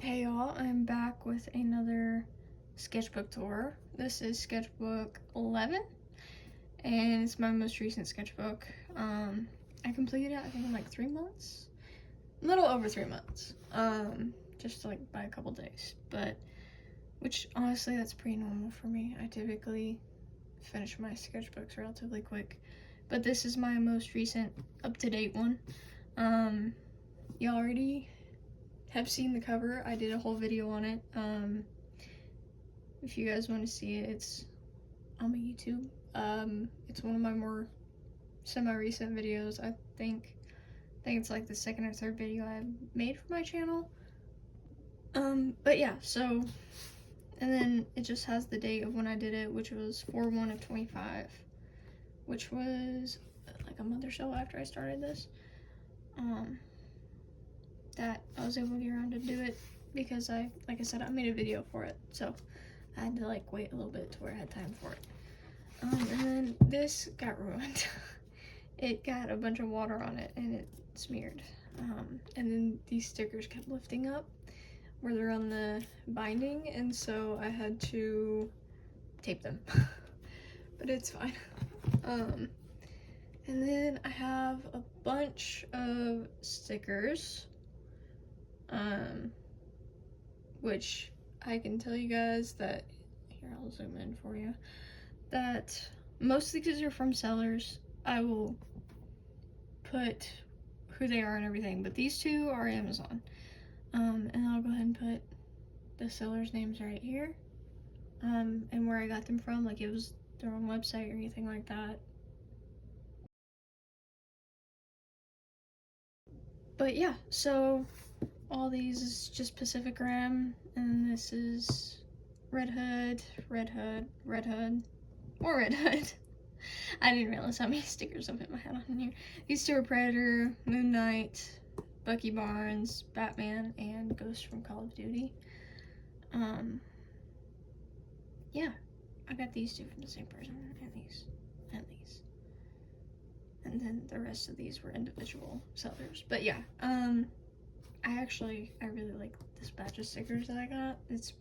Hey y'all, I'm back with another sketchbook tour. This is sketchbook 11, and it's my most recent sketchbook. I completed it, I think, in like 3 months? A little over 3 months. Just like by a couple days. But, which honestly, that's pretty normal for me. I typically finish my sketchbooks relatively quick. But this is my most recent, up-to-date one. You already have seen the cover. I did a whole video on it. If you guys want to see it, it's on my YouTube. It's one of my more semi-recent videos. I think it's like the second or third video I've made for my channel. But yeah, so, and then it just has the date of when I did it, which was 4/1 of 25, which was like a month or so after I started this. That I was able to get around to do it because like I said, I made a video for it, so I had to like wait a little bit to where I had time for it. And then this got ruined. It got a bunch of water on it and it smeared. And then these stickers kept lifting up where they're on the binding, and so I had to tape them. But it's fine. And then I have a bunch of stickers, which I can tell you guys that, here, I'll zoom in for you, that most of these are from sellers. I will put who they are and everything, but these two are Amazon. And I'll go ahead and put the sellers' names right here, and where I got them from, like it was their own website or anything like that. But yeah, so all these is just Pacific Rim, and this is Red Hood, Red Hood, Red Hood, more Red Hood. I didn't realize how many stickers I've my head on here. These two are Predator, Moon Knight, Bucky Barnes, Batman, and Ghost from Call of Duty. Yeah, I got these two from the same person, and these, and these. And then the rest of these were individual sellers. But yeah, I really like this batch of stickers that I got. It's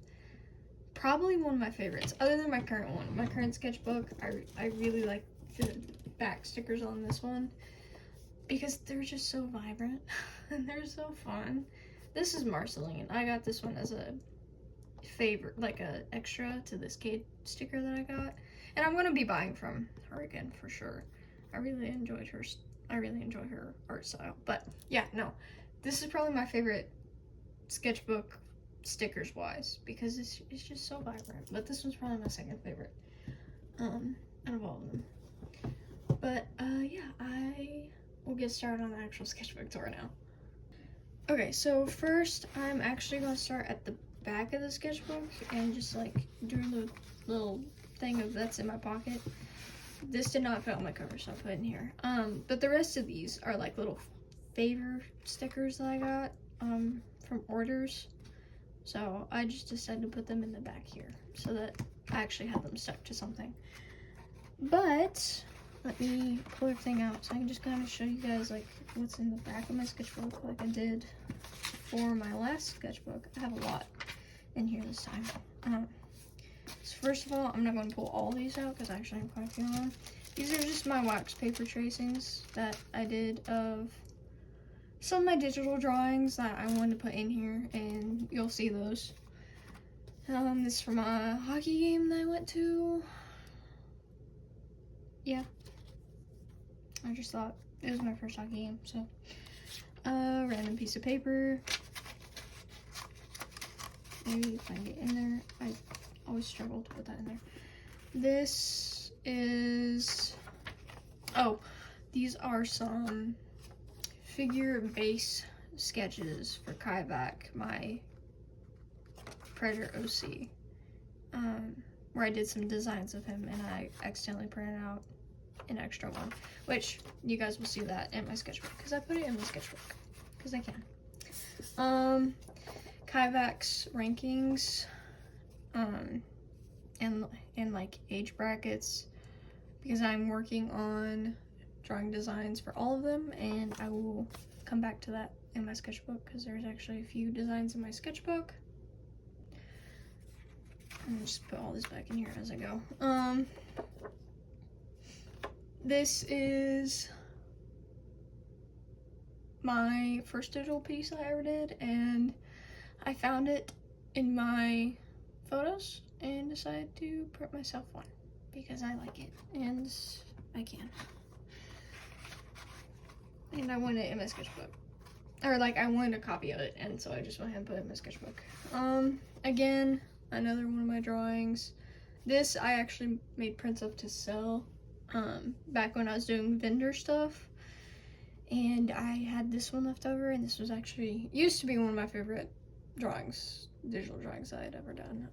probably one of my favorites, other than my current one. My current sketchbook, I really like the back stickers on this one because they're just so vibrant and they're so fun. This is Marceline. I got this one as a favor, like a extra to this Kate sticker that I got, and I'm gonna be buying from her again for sure. I really enjoy her art style. But yeah, no, this is probably my favorite sketchbook stickers wise because it's just so vibrant. But this one's probably my second favorite out of all of them. But yeah, I will get started on the actual sketchbook tour now. Okay, so first I'm actually going to start at the back of the sketchbook and just like do the little thing of that's in my pocket. This did not fit on my cover, so I put it in here. But the rest of these are like little favor stickers that I got from orders. So I just decided to put them in the back here so that I actually have them stuck to something. But let me pull everything out so I can just kind of show you guys like what's in the back of my sketchbook like I did for my last sketchbook. I have a lot in here this time. So first of all, I'm not going to pull all these out because I actually have quite a few on them. These are just my wax paper tracings that I did of some of my digital drawings that I wanted to put in here, and you'll see those. This is from a hockey game that I went to. Yeah. I just thought it was my first hockey game, so. Random piece of paper. Maybe if I can get in there. I always struggle to put that in there. This is, oh, these are some figure base sketches for Kaivac, my Predator OC, where I did some designs of him and I accidentally printed out an extra one, which you guys will see that in my sketchbook because I put it in my sketchbook because I can. Kaivac's rankings, and like age brackets, because I'm working on drawing designs for all of them, and I will come back to that in my sketchbook because there's actually a few designs in my sketchbook. And just put all this back in here as I go. This is my first digital piece I ever did, and I found it in my photos and decided to print myself one because I like it and I can. And I wanted it in my sketchbook. Or like I wanted a copy of it, and so I just went ahead and put it in my sketchbook. Again, another one of my drawings. This I actually made prints of to sell back when I was doing vendor stuff. And I had this one left over, and this was actually used to be one of my favorite drawings, digital drawings I had ever done.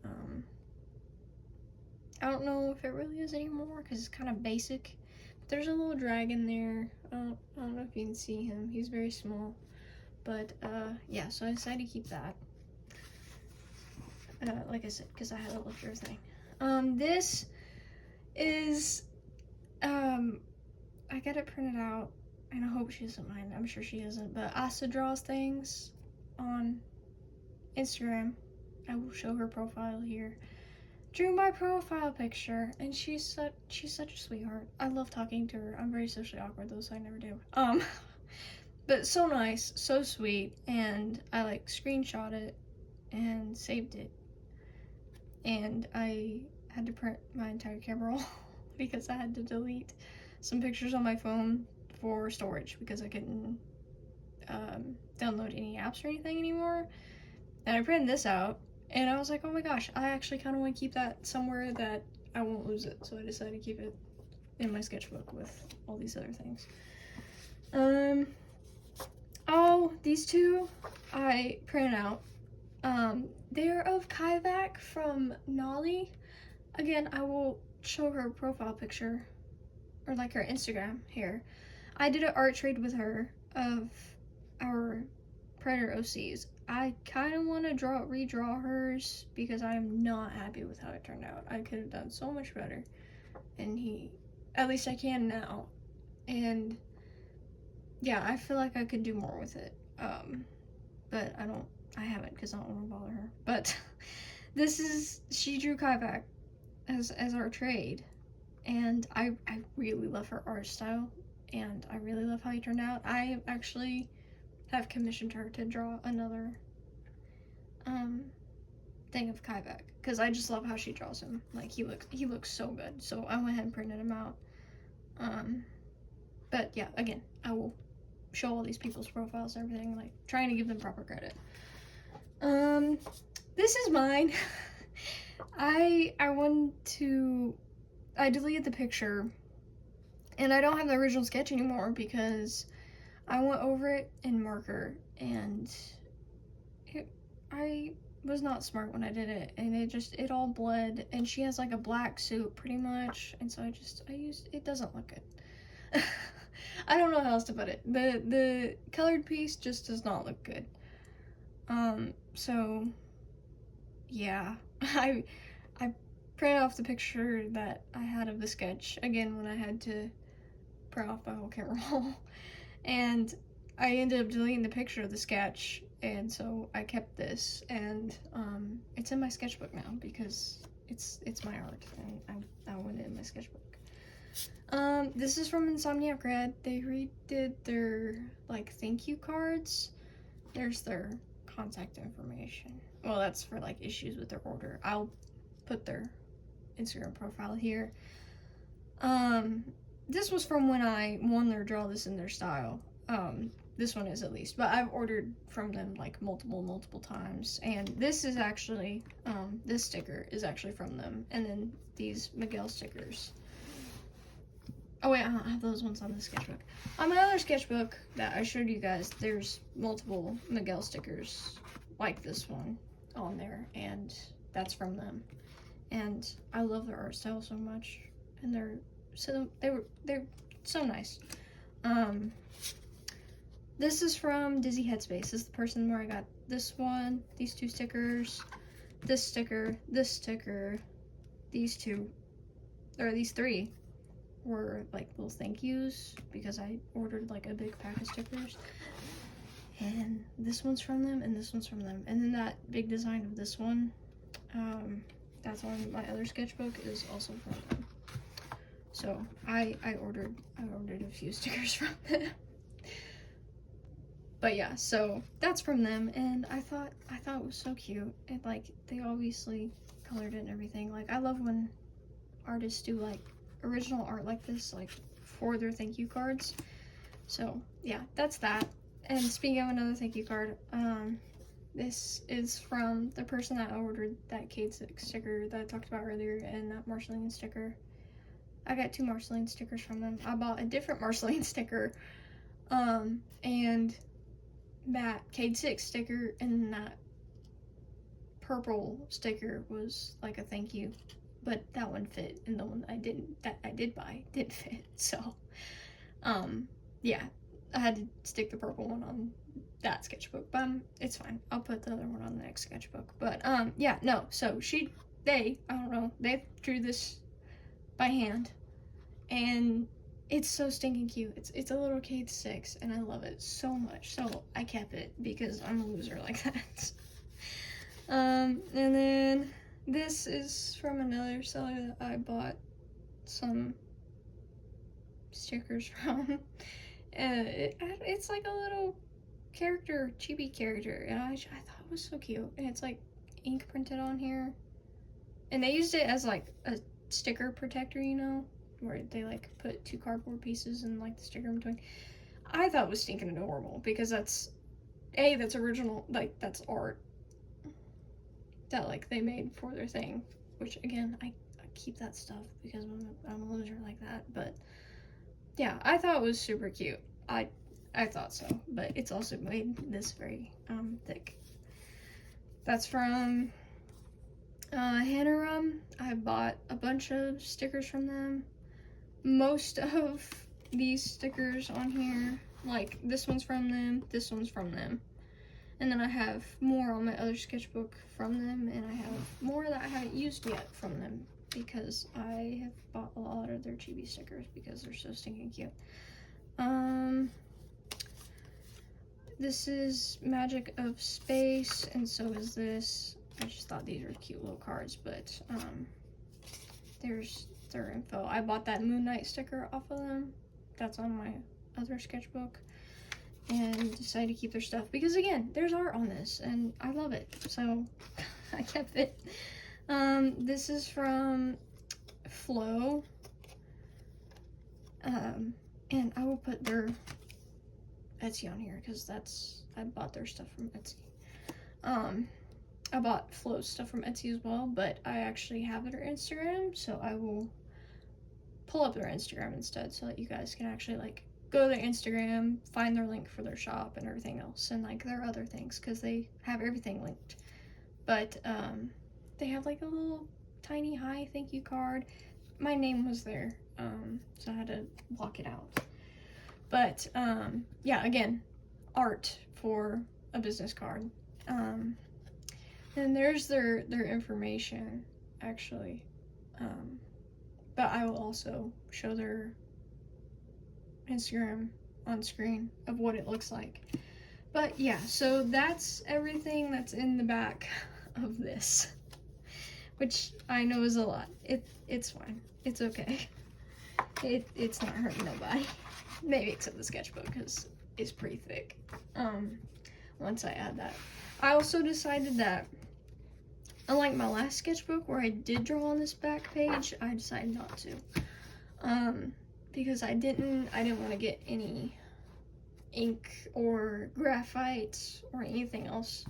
I don't know if it really is anymore because it's kind of basic. But there's a little dragon there. I don't know if you can see him. He's very small. But yeah, so I decided to keep that. Like I said, because I had a leftover thing. This is I got it printed out, and I hope she doesn't mind. I'm sure she doesn't. But Asa draws things on Instagram. I will show her profile here. Drew my profile picture, and she's such a sweetheart. I love talking to her. I'm very socially awkward though, so I never do. But so nice, so sweet, and I like screenshot it and saved it. And I had to print my entire camera roll because I had to delete some pictures on my phone for storage because I couldn't download any apps or anything anymore. And I printed this out, and I was like, oh my gosh, I actually kind of want to keep that somewhere that I won't lose it. So I decided to keep it in my sketchbook with all these other things. Oh, these two I printed out. They're of Kaivac from Nolly. Again, I will show her profile picture, or like her Instagram here. I did an art trade with her of our Predator OCs. I kind of want to redraw hers because I'm not happy with how it turned out. I could have done so much better, and at least I can now. And yeah, I feel like I could do more with it. But I haven't because I don't want to bother her. But she drew Kaivac as our trade, and I really love her art style, and I really love how he turned out. I actually have commissioned her to draw another thing of Kaivac because I just love how she draws him. Like he looks so good. So I went ahead and printed him out. But yeah, again, I will show all these people's profiles and everything, like trying to give them proper credit. This is mine. I deleted the picture, and I don't have the original sketch anymore because I went over it in marker, and I was not smart when I did it, and it all bled, and she has like a black suit pretty much, and so it doesn't look good. I don't know how else to put it. The colored piece just does not look good. So yeah, I printed off the picture that I had of the sketch again when I had to print off my whole camera roll, and I ended up deleting the picture of the sketch, and so I kept this, and it's in my sketchbook now because it's my art, and I want it in my sketchbook. This is from Insomniac Red. They redid their like thank you cards. There's their contact information. Well, that's for like issues with their order. I'll put their Instagram profile here. This was from when I won their Draw This in Their Style. This one is at least, but I've ordered from them like multiple times. And this is actually, this sticker is actually from them. And then these Miguel stickers. Oh wait, I don't have those ones on the sketchbook. On my other sketchbook that I showed you guys, there's multiple Miguel stickers like this one on there, and that's from them. And I love their art style so much, and they're so nice. This is from Dizzy Headspace. This is the person where I got this one, these two stickers, this sticker, these two, or these three were like little thank yous because I ordered like a big pack of stickers. And this one's from them, and this one's from them. And then that big design of this one, that's on my other sketchbook, is also from them. So I ordered a few stickers from them. But yeah, so that's from them, and I thought it was so cute. And like, they obviously colored it and everything. Like, I love when artists do like original art like this, like for their thank you cards. So yeah, that's that. And speaking of another thank you card, this is from the person that ordered that Kate sticker that I talked about earlier, and that Marceline sticker. I got 2 Marceline stickers from them. I bought a different Marceline sticker, and that Cade 6 sticker and that purple sticker was like a thank you, but that one fit, and the one that I did buy didn't fit. So, yeah, I had to stick the purple one on that sketchbook, but it's fine. I'll put the other one on the next sketchbook. But yeah, no. So I don't know, they drew this by hand, and it's so stinking cute. It's a little Cade 6, and I love it so much. So I kept it because I'm a loser like that. And then this is from another seller that I bought some stickers from. It's like a little character, chibi character, and I thought it was so cute. And it's like ink printed on here, and they used it as like a sticker protector, you know, where they like put 2 cardboard pieces and like the sticker in between. I thought it was stinking adorable because that's original, like that's art that like they made for their thing, which again, I keep that stuff because I'm a loser like that. But yeah, I thought it was super cute. I thought so, but it's also made this very thick. That's from Hanarum. I bought a bunch of stickers from them. Most of these stickers on here, like this one's from them, this one's from them. And then I have more on my other sketchbook from them, and I have more that I haven't used yet from them because I have bought a lot of their chibi stickers because they're so stinking cute. This is Magic of Space, and so is this. I just thought these were cute little cards, but there's their info. I bought that Moon Knight sticker off of them. That's on my other sketchbook, and decided to keep their stuff because again, there's art on this, and I love it, so I kept it. This is from Flow, and I will put their Etsy on here because I bought their stuff from Etsy. I bought Flow's stuff from Etsy as well, but I actually have their Instagram, so I will pull up their Instagram instead so that you guys can actually like go to their Instagram, find their link for their shop and everything else, and like their other things, because they have everything linked. But they have like a little tiny hi thank you card. My name was there, so I had to block it out. But yeah, again, art for a business card. And there's their information actually, but I will also show their Instagram on screen of what it looks like. But yeah, so that's everything that's in the back of this, which I know is a lot. It's fine. It's okay. It's not hurting nobody. Maybe except the sketchbook, because it's pretty thick. Once I add that. I also decided that, unlike my last sketchbook where I did draw on this back page, I decided not to. Because I didn't want to get any ink or graphite or anything else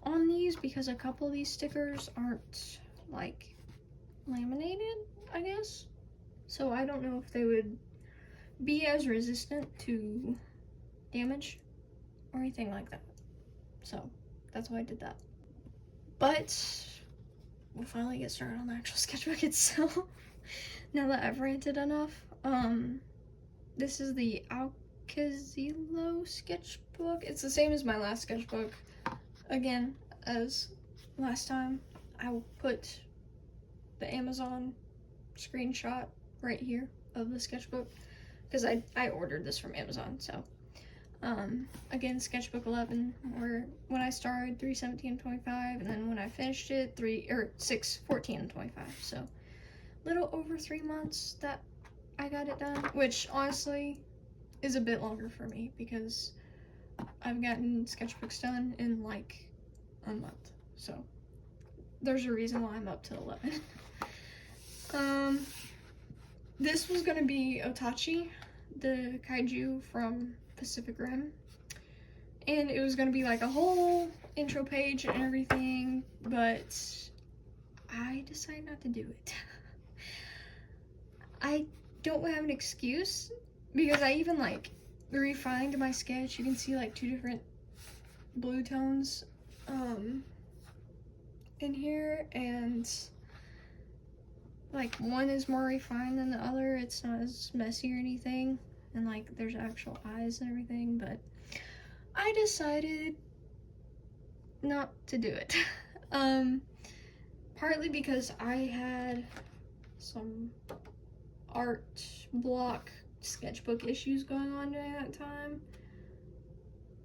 on these, because a couple of these stickers aren't like laminated, I guess. So I don't know if they would be as resistant to damage or anything like that. So that's why I did that. But we'll finally get started on the actual sketchbook itself. Now that I've ranted enough. This is the Alcazilo sketchbook. It's the same as my last sketchbook. Again, as last time, I will put the Amazon screenshot right here of the sketchbook, because I ordered this from Amazon. So Again, Sketchbook 11, where when I started 3/17/25, and then when I finished it 6/14/25. So little over 3 months that I got it done, which honestly is a bit longer for me because I've gotten sketchbooks done in like a month. So there's a reason why I'm up to 11. This was gonna be Otachi, the kaiju from Pacific Rim, and it was gonna be like a whole intro page and everything, but I decided not to do it. I don't have an excuse because I even like refined my sketch. You can see like 2 different blue tones in here, and like one is more refined than the other. It's not as messy or anything, and like there's actual eyes and everything, but I decided not to do it. Partly because I had some art block sketchbook issues going on during that time,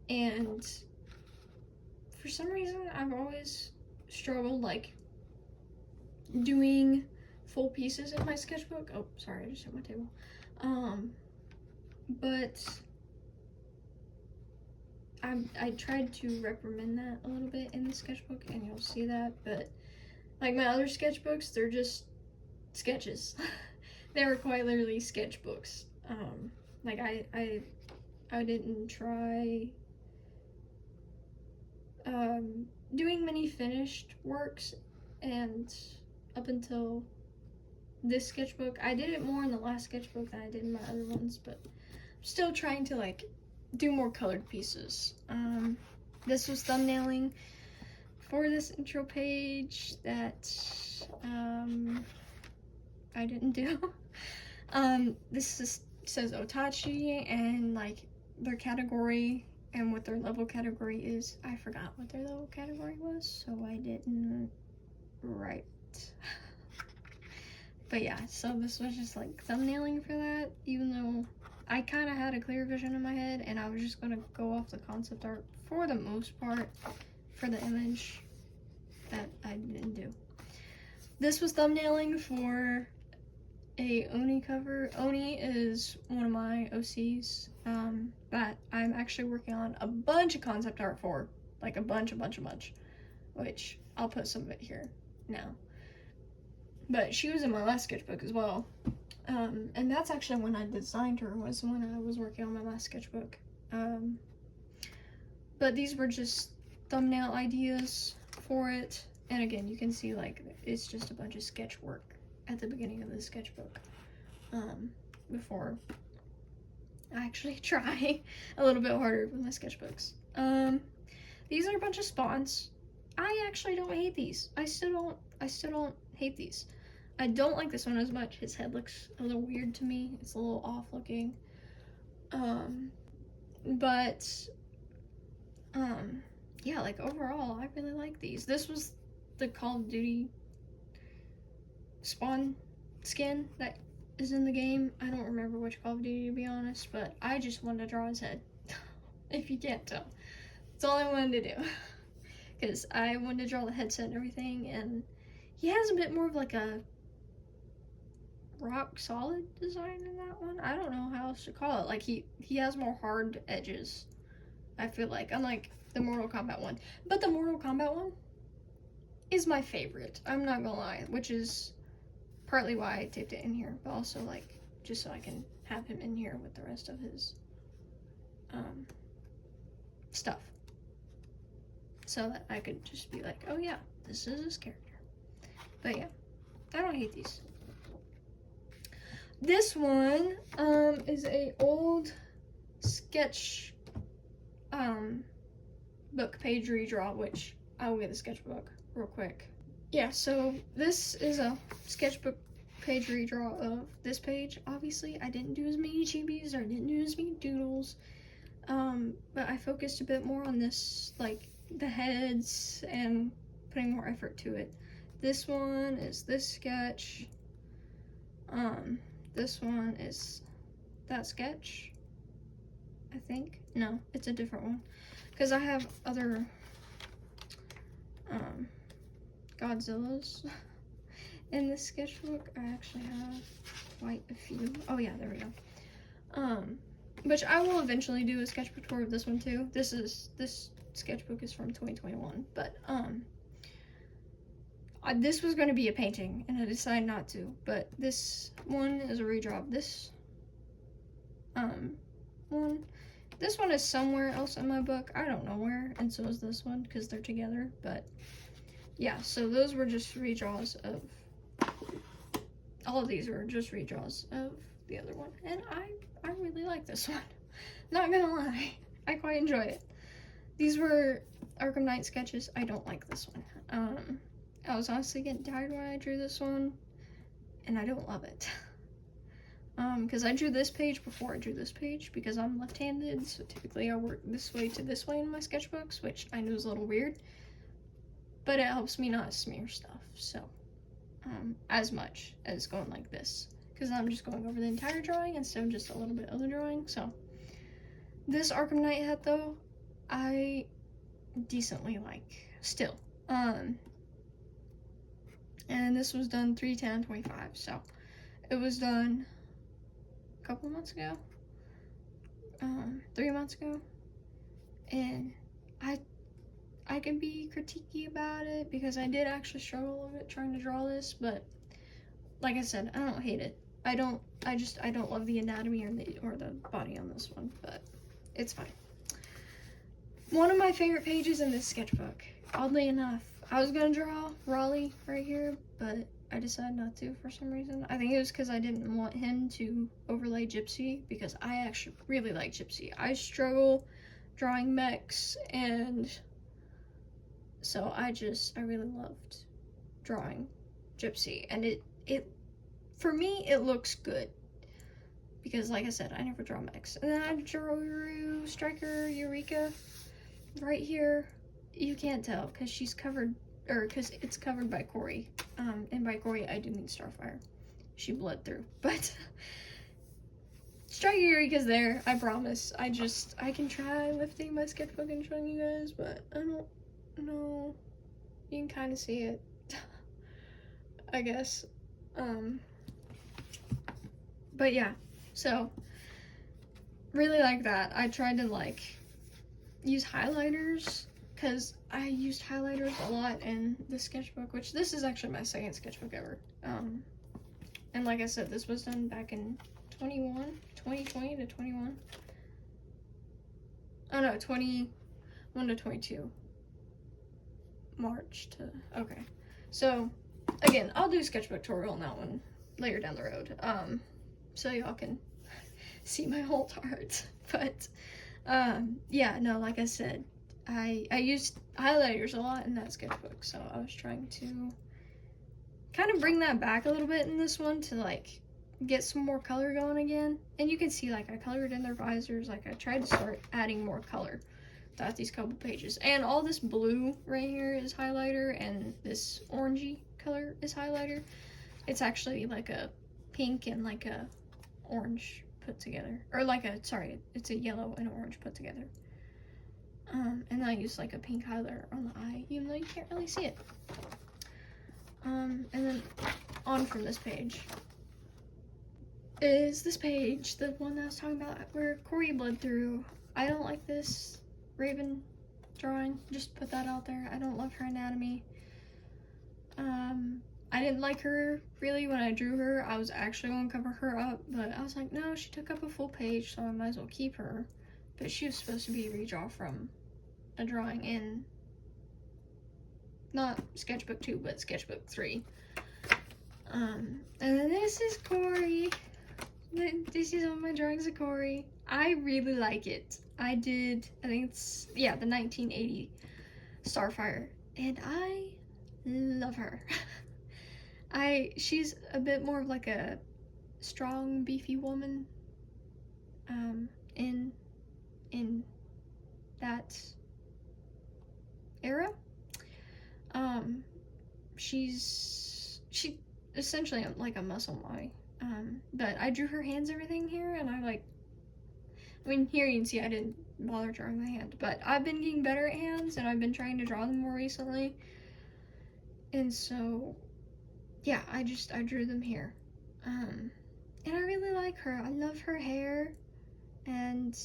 and for some reason I've always struggled like doing full pieces in my sketchbook. Oh, sorry, I just hit my table. But I tried to reprimand that a little bit in the sketchbook, and you'll see that, but like my other sketchbooks, they're just sketches. They were quite literally sketchbooks. Like I didn't try doing many finished works, and up until this sketchbook, I did it more in the last sketchbook than I did in my other ones, but I'm still trying to like do more colored pieces. This was thumbnailing for this intro page that I didn't do. This says Otachi, and like their category and what their level category is. I forgot what their level category was, so I didn't write. But yeah, so this was just like thumbnailing for that, even though I kind of had a clear vision in my head, and I was just gonna go off the concept art for the most part for the image that I didn't do. This was thumbnailing for a Oni cover. Oni is one of my OCs that I'm actually working on a bunch of concept art for, like a bunch, which I'll put some of it here now. But she was in my last sketchbook as well. And that's actually when I designed her, was when I was working on my last sketchbook. But these were just thumbnail ideas for it. And again, you can see like it's just a bunch of sketch work at the beginning of the sketchbook. Before I actually try a little bit harder with my sketchbooks. These are a bunch of spawns. I actually don't hate these. I still don't hate these. I don't like this one as much. His head looks a little weird to me. It's a little off looking. Yeah, like overall, I really like these. This was the Call of Duty spawn skin that is in the game. I don't remember which Call of Duty, to be honest, but I just wanted to draw his head. If you can't tell. That's all I wanted to do. Because I wanted to draw the headset and everything, and he has a bit more of like a rock solid design in that one. I don't know how else to call it. Like he has more hard edges, I feel like, unlike the Mortal Kombat one. But the Mortal Kombat one is my favorite, I'm not gonna lie, which is partly why I taped it in here, but also like just so I can have him in here with the rest of his stuff, so that I could just be like, oh yeah, this is his character. But yeah, I don't hate these. This one is a old sketch book page redraw, which I will get the sketchbook real quick. Yeah, so this is a sketchbook page redraw of this page. Obviously, I didn't do as many chibis, or I didn't do as many doodles, but I focused a bit more on this, like the heads, and putting more effort to it. This one is this sketch. This one is that sketch, I think. No, it's a different one. Because I have other Godzillas in this sketchbook. I actually have quite a few. Oh yeah, there we go. Which I will eventually do a sketchbook tour of this one too. This sketchbook is from 2021, but this was going to be a painting, and I decided not to. But this one is a redraw of this one. This one is somewhere else in my book. I don't know where, and so is this one because they're together. But yeah, so those were just redraws of. All of these were just redraws of the other one, and I really like this one. Not gonna lie, I quite enjoy it. These were Arkham Knight sketches. I don't like this one. I was honestly getting tired when I drew this one, and I don't love it. Because I drew this page before I drew this page because I'm left-handed, so typically I work this way to this way in my sketchbooks, which I know is a little weird, but it helps me not smear stuff, so, as much as going like this, because I'm just going over the entire drawing instead of just a little bit of the drawing, so. This Arkham Knight hat, though, I decently like, still. And this was done 3/10/25, so it was done a couple months ago, 3 months ago, and I can be critiquey about it because I did actually struggle a bit trying to draw this, but like I said, I don't hate it. I don't love the anatomy or the body on this one, but it's fine. One of my favorite pages in this sketchbook, oddly enough, I was gonna draw Raleigh right here, but I decided not to for some reason. I think it was because I didn't want him to overlay Gypsy, because I actually really like Gypsy. I struggle drawing mechs, and so I really loved drawing Gypsy, and it for me, it looks good. Because, like I said, I never draw mechs. And then I drew Striker Eureka right here. You can't tell because she's covered, or because it's covered by Corey. And by Corey, I do mean Starfire. She bled through. But Striker Eureka's there, I promise. I can try lifting my sketchbook and showing you guys, but I don't know. You can kind of see it, I guess. But yeah. So, really like that. I tried to, like, use highlighters, because I used highlighters a lot in the sketchbook, which this is actually my second sketchbook ever. And like I said, this was done back in 2020 to 21. Oh no, 21 to 22. March to, okay. So, again, I'll do a sketchbook tutorial on that one later down the road. So y'all can see my whole art. But yeah, no, like I said, I used highlighters a lot in that sketchbook, so I was trying to kind of bring that back a little bit in this one to, like, get some more color going again. And you can see, like, I colored in their visors. Like, I tried to start adding more color throughout these couple pages. And all this blue right here is highlighter, and this orangey color is highlighter. It's actually like a pink and like a orange put together, or like a, sorry, it's a yellow and orange put together. And then I use like a pink highlighter on the eye, even though you can't really see it. And then on from this page is this page, the one that I was talking about where Corey bled through. I don't like this Raven drawing, just put that out there. I don't love her anatomy. I didn't like her really when I drew her. I was actually going to cover her up, but I was like, no, she took up a full page, so I might as well keep her. But she was supposed to be a redraw from a drawing in, not Sketchbook 2, but Sketchbook 3. And then this is Corey. This is all my drawings of Corey. I really like it. I think it's, yeah, the 1980 Starfire, and I love her. She's a bit more of like a strong, beefy woman, in that era. She essentially like a muscle mommy. But I drew her hands, everything here, and I mean, here you can see I didn't bother drawing my hand, but I've been getting better at hands, and I've been trying to draw them more recently. And so, yeah, I drew them here. And I really like her. I love her hair, and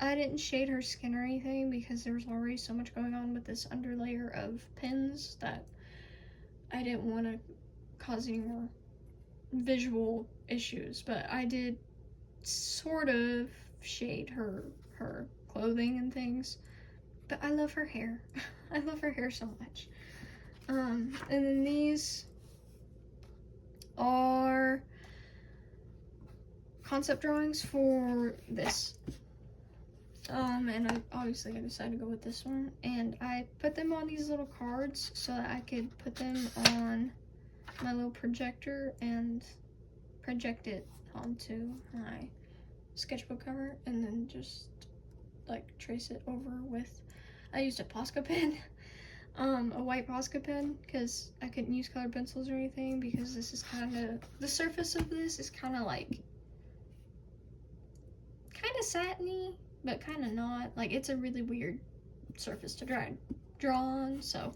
I didn't shade her skin or anything because there was already so much going on with this underlayer of pins that I didn't want to cause any more visual issues. But I did sort of shade her clothing and things. But I love her hair. I love her hair so much. And then these are concept drawings for this. And I decided to go with this one, and I put them on these little cards so that I could put them on my little projector and project it onto my sketchbook cover, and then just like trace it over with, I used a Posca pen, a white Posca pen, because I couldn't use colored pencils or anything, because this is kind of, the surface of this is kind of like, kind of satiny, but kind of not. Like, it's a really weird surface to draw on, so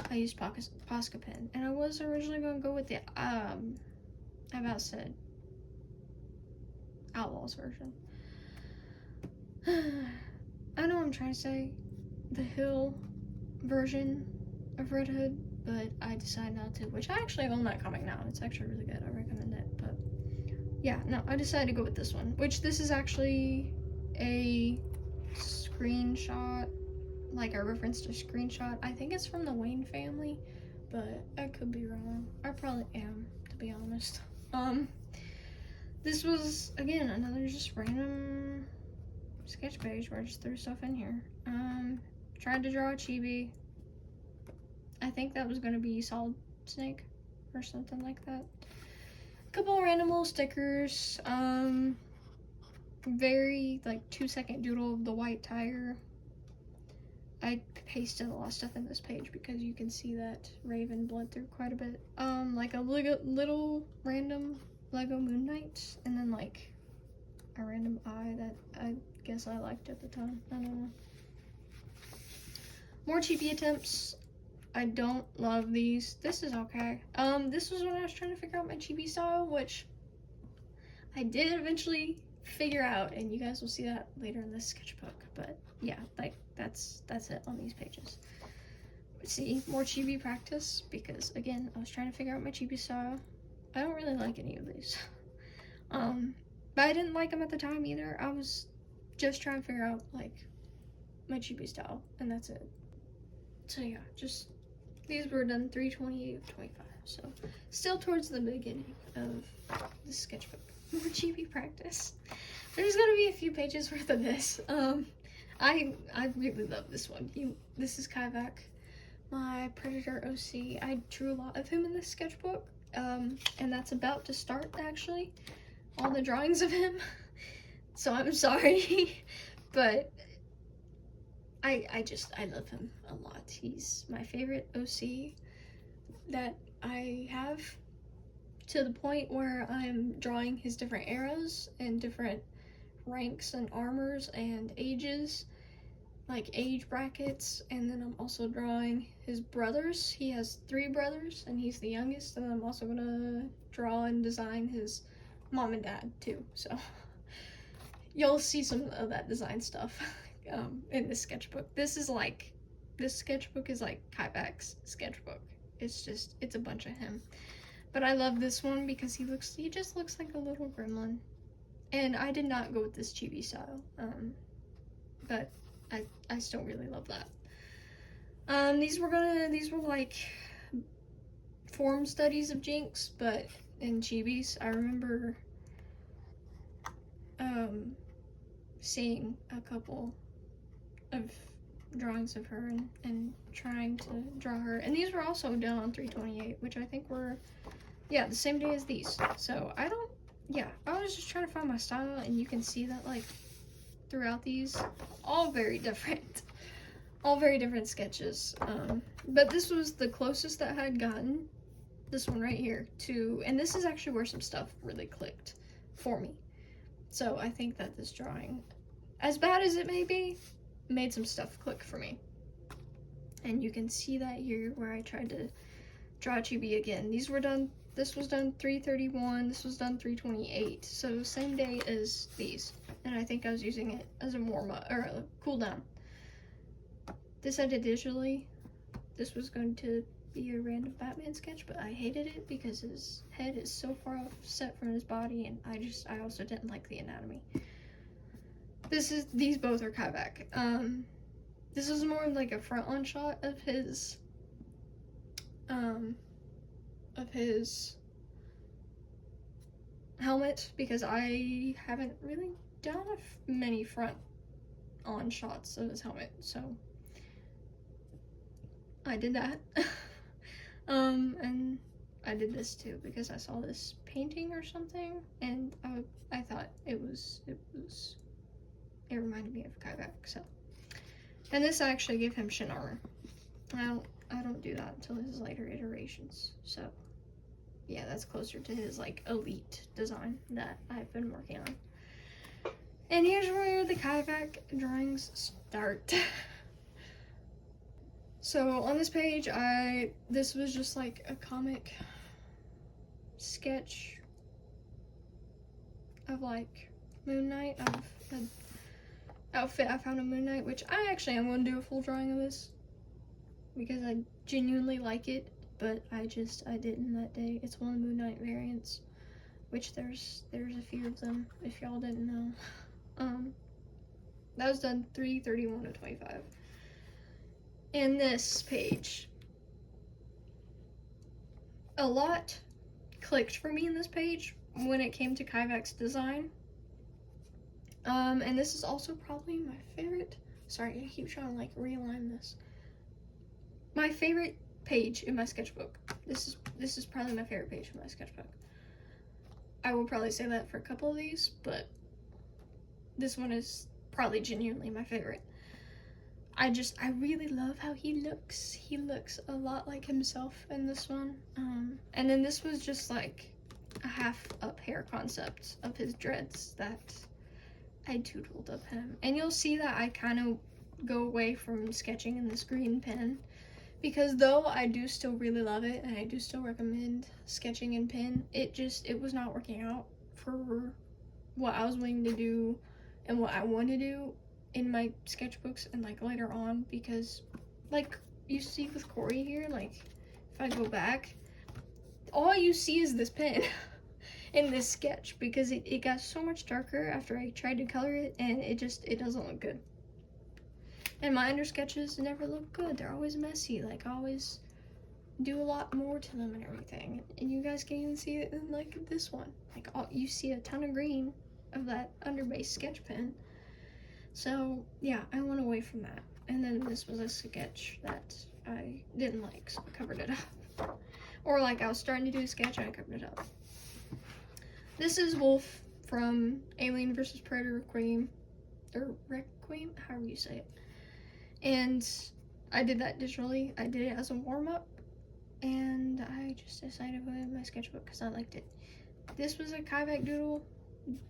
I used Posca pen. And I was originally going to go with the, I about said Outlaws version. I know what I'm trying to say, the Hill version of Red Hood, but I decided not to, which I actually own that comic now. It's actually really good. I recommend it, but yeah, no, I decided to go with this one, which this is actually a screenshot, like a reference to screenshot. I think it's from the Wayne family, but I could be wrong. I probably am, to be honest. This was, again, another just random sketch page where I just threw stuff in here. Tried to draw a chibi. I think that was going to be Solid Snake or something like that. A couple random little stickers. Very, like, 2-second doodle of the white tiger. I pasted a lot of stuff in this page because you can see that Raven bled through quite a bit. Like a little random Lego Moon Knight, and then like a random eye that I guess I liked at the time. I don't know. More chibi attempts. I don't love these. This is okay. This was when I was trying to figure out my chibi style, which I did eventually figure out, and you guys will see that later in this sketchbook. But yeah, like that's it on these pages. See, more chibi practice, because again, I was trying to figure out my chibi style. I don't really like any of these. But I didn't like them at the time either. I was just trying to figure out like my chibi style, and that's it. So yeah, just these were done 3/28 of 25. So still towards the beginning of the sketchbook. More chibi practice. There's gonna be a few pages worth of this. I really love this one. This is Kaivac, my Predator OC. I drew a lot of him in this sketchbook, and that's about to start actually. All the drawings of him. So I'm sorry, but I love him a lot. He's my favorite OC that I have, to the point where I'm drawing his different eras and different ranks and armors and ages, like age brackets, and then I'm also drawing his brothers. He has 3 brothers and he's the youngest, and I'm also gonna draw and design his mom and dad too, so you'll see some of that design stuff in this sketchbook. This sketchbook is like Kaivac's sketchbook. It's a bunch of him. But I love this one because he just looks like a little gremlin. And I did not go with this chibi style. But I still really love that. These were like form studies of Jinx, but in chibis. I remember seeing a couple of drawings of her and trying to draw her. And these were also done on 3/28, which I think were, yeah, the same day as these. So I was just trying to find my style, and you can see that like throughout these, all very different sketches. But this was the closest that I had gotten, this one right here, and this is actually where some stuff really clicked for me. So I think that this drawing as bad as it may be, made some stuff click for me. And you can see that here where I tried to draw chibi again. These were done, this was done 3/31, this was done 3/28. So same day as these. And I think I was using it as a warm-up, or a cool-down. This I did digitally. This was going to be a random Batman sketch, but I hated it because his head is so far offset from his body, and I also didn't like the anatomy. These both are Kavak. This is more like a front-on shot of his helmet, because I haven't really done many front-on shots of his helmet, so I did that. And I did this too because I saw this painting or something, and I thought it reminded me of Kavak, so. And this I actually gave him shin armor. I don't do that until his later iterations, so yeah, that's closer to his like elite design that I've been working on. And here's where the Kavak drawings start. So on this page, this was just like a comic sketch of like Moon Knight, of an outfit I found in Moon Knight, which I actually am going to do a full drawing of this because I genuinely like it, but I didn't that day. It's one of the Moon Knight variants, which there's a few of them if y'all didn't know. That was done 3/31/25. And this page, a lot clicked for me in this page when it came to Kavak's design. And this is also probably my favorite. Sorry, I keep trying to like realign this. My favorite page in my sketchbook. This is probably my favorite page in my sketchbook. I will probably say that for a couple of these, but this one is probably genuinely my favorite. I really love how he looks. He looks a lot like himself in this one. And then this was just like a half up hair concept of his dreads that I doodled of him. And you'll see that I kind of go away from sketching in this green pen, because though I do still really love it and I do still recommend sketching in pen, it was not working out for what I was willing to do and what I want to do in my sketchbooks and like later on, because like you see with Corey here, like if I go back, all you see is this pen in this sketch, because it got so much darker after I tried to color it, and it doesn't look good. And my under sketches never look good. They're always messy. Like I always do a lot more to them and everything. And you guys can even see it in like this one. Like you see a ton of green of that underbase sketch pen. So yeah, I went away from that. And then this was a sketch that I didn't like, so I covered it up. Or like I was starting to do a sketch and I covered it up. This is Wolf from Alien vs. Predator Requiem, or Requiem, however you say it. And I did that digitally. I did it as a warm-up, and I just decided to put it in my sketchbook because I liked it. This was a Kavak doodle.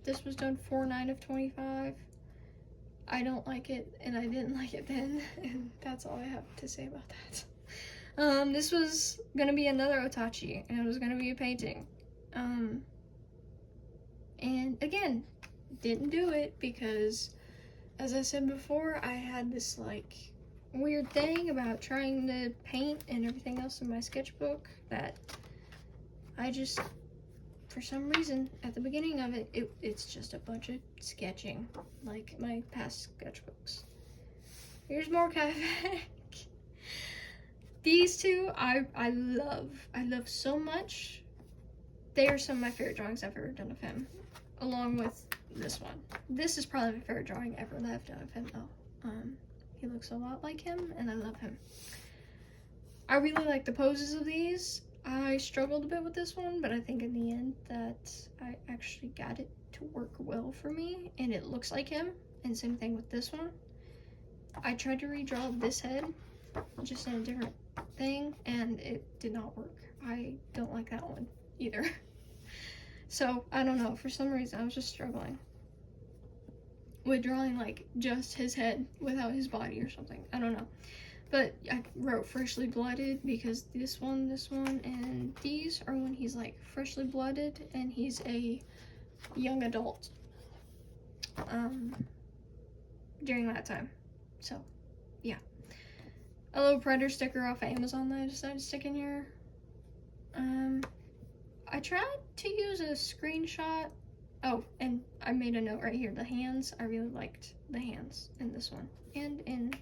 This was done 4/9/25. I don't like it, and I didn't like it then, and that's all I have to say about that. This was gonna be another Otachi, and it was gonna be a painting. And again, didn't do it because, as I said before, I had this like weird thing about trying to paint and everything else in my sketchbook that I just, for some reason, at the beginning of it, it's just a bunch of sketching, like my past sketchbooks. Here's more Kavak. These two, I love so much. They are some of my favorite drawings I've ever done of him, along with this one. This is probably my favorite drawing ever that I've done of him, though. He looks a lot like him, and I love him. I really like the poses of these. I struggled a bit with this one, but I think in the end that I actually got it to work well for me, and it looks like him, and same thing with this one. I tried to redraw this head, just in a different thing, and it did not work. I don't like that one either. So, I don't know, for some reason I was just struggling. with drawing like just his head without his body or something. I don't know. But I wrote freshly blooded because this one, and these are when he's like freshly blooded and he's a young adult during that time. So yeah, a little Predator sticker off of Amazon that I decided to stick in here. I tried to use a screenshot. Oh, and I made a note right here. The hands, I really liked the hands in this one and in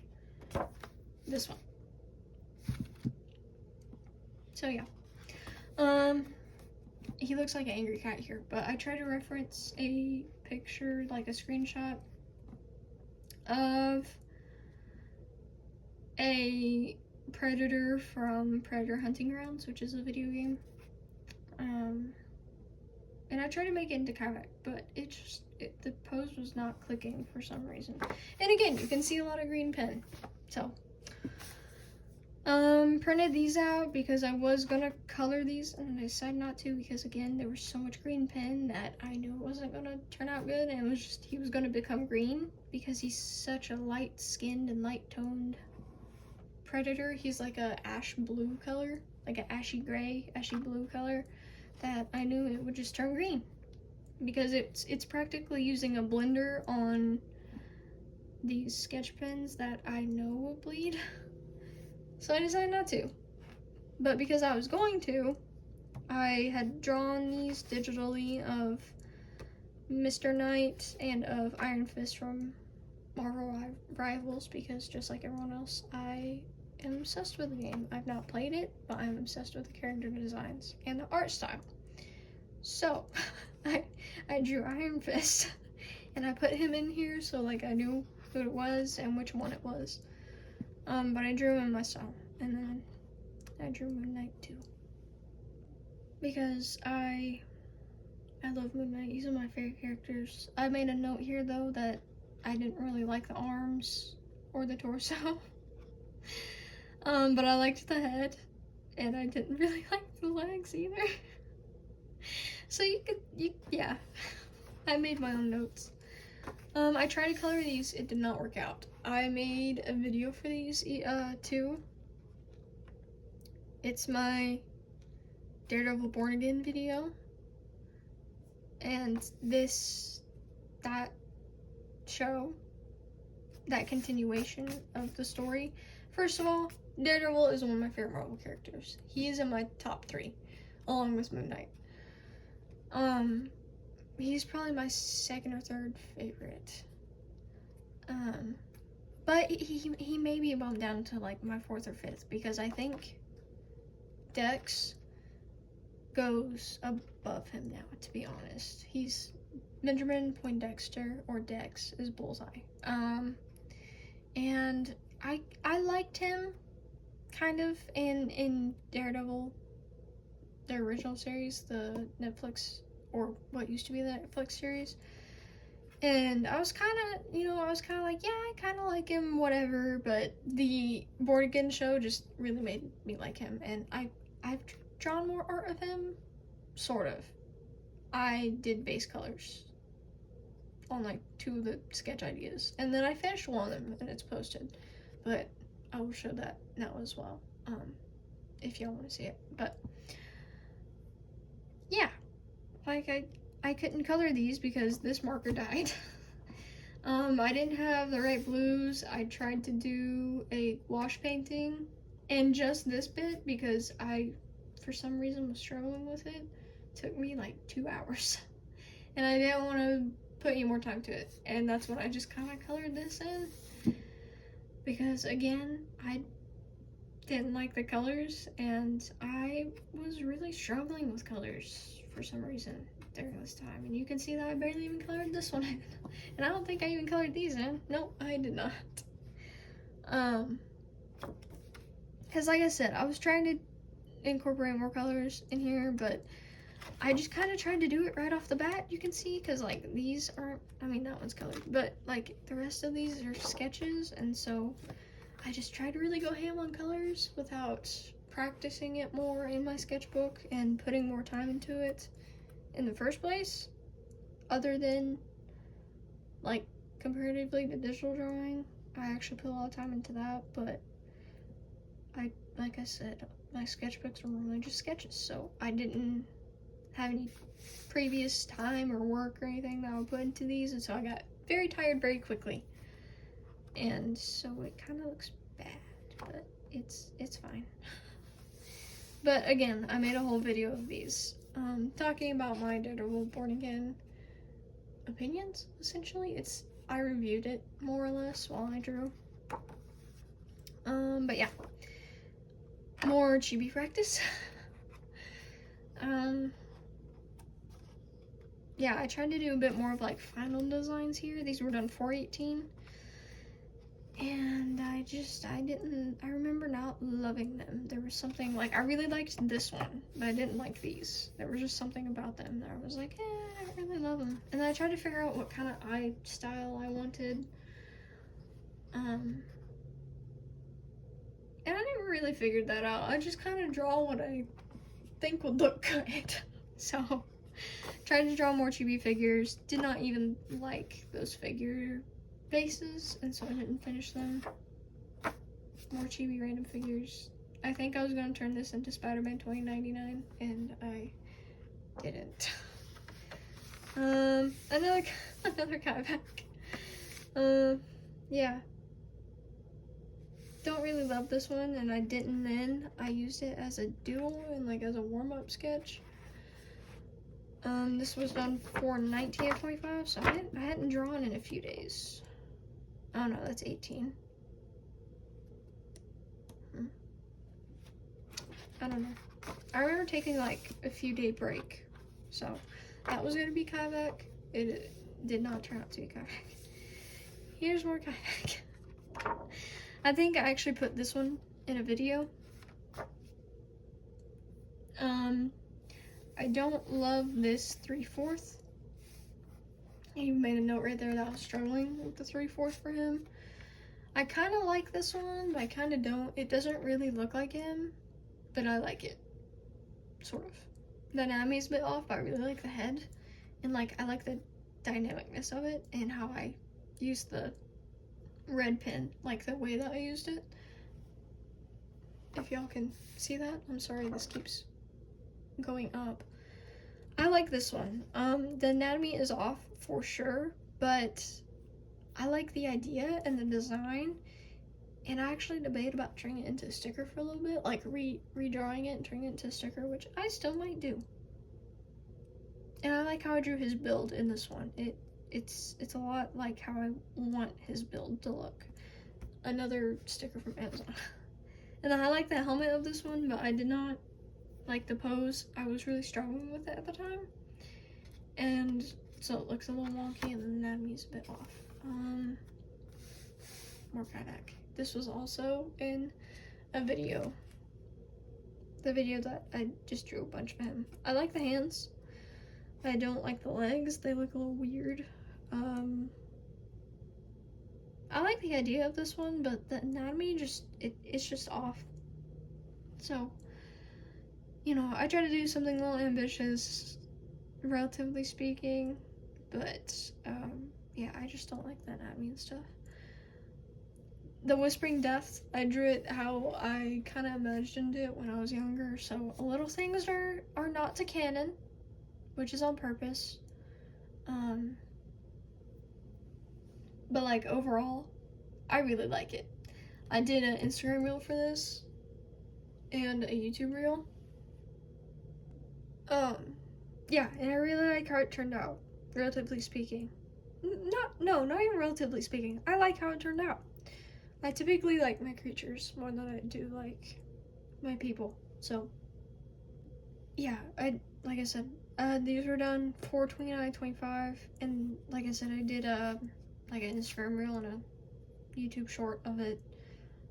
this one. So yeah. He looks like an angry cat here, but I tried to reference a picture, like a screenshot of a predator from Predator Hunting Grounds, which is a video game. And I tried to make it into kayak, but the pose was not clicking for some reason. And again, you can see a lot of green pen. So, printed these out because I was gonna color these, and I decided not to because again, there was so much green pen that I knew it wasn't gonna turn out good, and it was just, he was gonna become green because he's such a light-skinned and light-toned predator. He's like a ash blue color, like an ashy gray, ashy blue color, that I knew it would just turn green because it's practically using a blender on these sketch pens that I know will bleed. So I decided not to. But because I was going to, I had drawn these digitally of Mr. Knight and of Iron Fist from Marvel Rivals because just like everyone else, I am obsessed with the game. I've not played it, but I'm obsessed with the character designs and the art style. So, I drew Iron Fist, and I put him in here so like I knew who it was and which one it was. But I drew him in my style, and then I drew Moon Knight too. Because I love Moon Knight, he's one of my favorite characters. I made a note here though that I didn't really like the arms or the torso. But I liked the head, and I didn't really like the legs either. So yeah, I made my own notes. I tried to color these, it did not work out. I made a video for these too. It's my Daredevil Born Again video. And that show, that continuation of the story. First of all, Daredevil is one of my favorite Marvel characters. He is in my top 3, along with Moon Knight. He's probably my 2nd or 3rd favorite. But he may be bumped down to like my 4th or 5th because I think Dex goes above him now, to be honest. He's Benjamin Poindexter, or Dex is Bullseye. And I liked him kind of in Daredevil, the original series, the Netflix, or what used to be the Netflix series. And I was kind of like, yeah, I kind of like him, whatever. But the Born Again show just really made me like him. And I've drawn more art of him, sort of. I did base colors on like 2 of the sketch ideas. And then I finished one of them and it's posted. But I will show that now as well, if y'all want to see it. But yeah, like I couldn't color these because this marker died. I didn't have the right blues. I tried to do a wash painting and just this bit because I, for some reason, was struggling with it. It took me like 2 hours and I didn't want to put any more time to it. And that's when I just kind of colored this in because again, I didn't like the colors and I was really struggling with colors for some reason during this time. And you can see that I barely even colored this one in. And I don't think I even colored these in. Nope, I did not. Because like I said, I was trying to incorporate more colors in here, but I just kind of tried to do it right off the bat, you can see, because like these aren't, I mean that one's colored, but like the rest of these are sketches, and so I just tried to really go ham on colors without practicing it more in my sketchbook and putting more time into it in the first place, other than like comparatively to digital drawing. I actually put a lot of time into that, but like I said, my sketchbooks were normally just sketches, so I didn't have any previous time or work or anything that I would put into these, and so I got very tired very quickly. And so it kind of looks bad, but it's fine. But again, I made a whole video of these, talking about my Daredevil Born Again opinions, essentially. I reviewed it, more or less, while I drew. But yeah. More chibi practice. Yeah, I tried to do a bit more of like final designs here. These were done 4/18. And I remember not loving them. There was something, like, I really liked this one, but I didn't like these. There was just something about them that I was like, I don't really love them. And then I tried to figure out what kind of eye style I wanted. And I never really figured that out. I just kind of draw what I think would look good. So, tried to draw more chibi figures. Did not even like those figure bases, and so I didn't finish them. More chibi random figures. I think I was going to turn this into Spider-Man 2099, and I didn't. Another guy back. Yeah. Don't really love this one, and I didn't then. I used it as a doodle and like as a warm-up sketch. This was done for 19 of 25, so I hadn't drawn in a few days. Oh no, that's 18. I don't know. I remember taking like a few day break, so that was gonna be Kaivak. It did not turn out to be Kaivak. Here's more Kaivak. I think I actually put this one in a video. I don't love this 3/4. I even made a note right there that I was struggling with the 3/4 for him. I kind of like this one, but I kind of don't. It doesn't really look like him, but I like it. Sort of. The anatomy's a bit off, but I really like the head. And like, I like the dynamicness of it and how I use the red pen, like the way that I used it. If y'all can see that. I'm sorry, this keeps going up. I like this one. The anatomy is off for sure, but I like the idea and the design, and I actually debate about turning it into a sticker for a little bit, like redrawing it and turning it into a sticker, which I still might do. And I like how I drew his build in this one. It's a lot like how I want his build to look. Another sticker from Amazon. And then I like the helmet of this one, but I did not like the pose. I was really struggling with it at the time. And so it looks a little wonky, and the anatomy's a bit off. More Kaivak. This was also in a video. The video that I just drew a bunch of him. I like the hands. I don't like the legs. They look a little weird. I like the idea of this one, but the anatomy it's just off. So, you know, I try to do something a little ambitious, relatively speaking, but yeah, I just don't like the anatomy and stuff. The Whispering Death, I drew it how I kind of imagined it when I was younger, so little things are not to canon, which is on purpose. But like overall, I really like it. I did an Instagram reel for this and a YouTube reel. Yeah, and I really like how it turned out, relatively speaking. Not even relatively speaking. I like how it turned out. I typically like my creatures more than I do like my people. So yeah, like I said, these were done for 29.25, and like I said, I did like an Instagram reel and a YouTube short of it,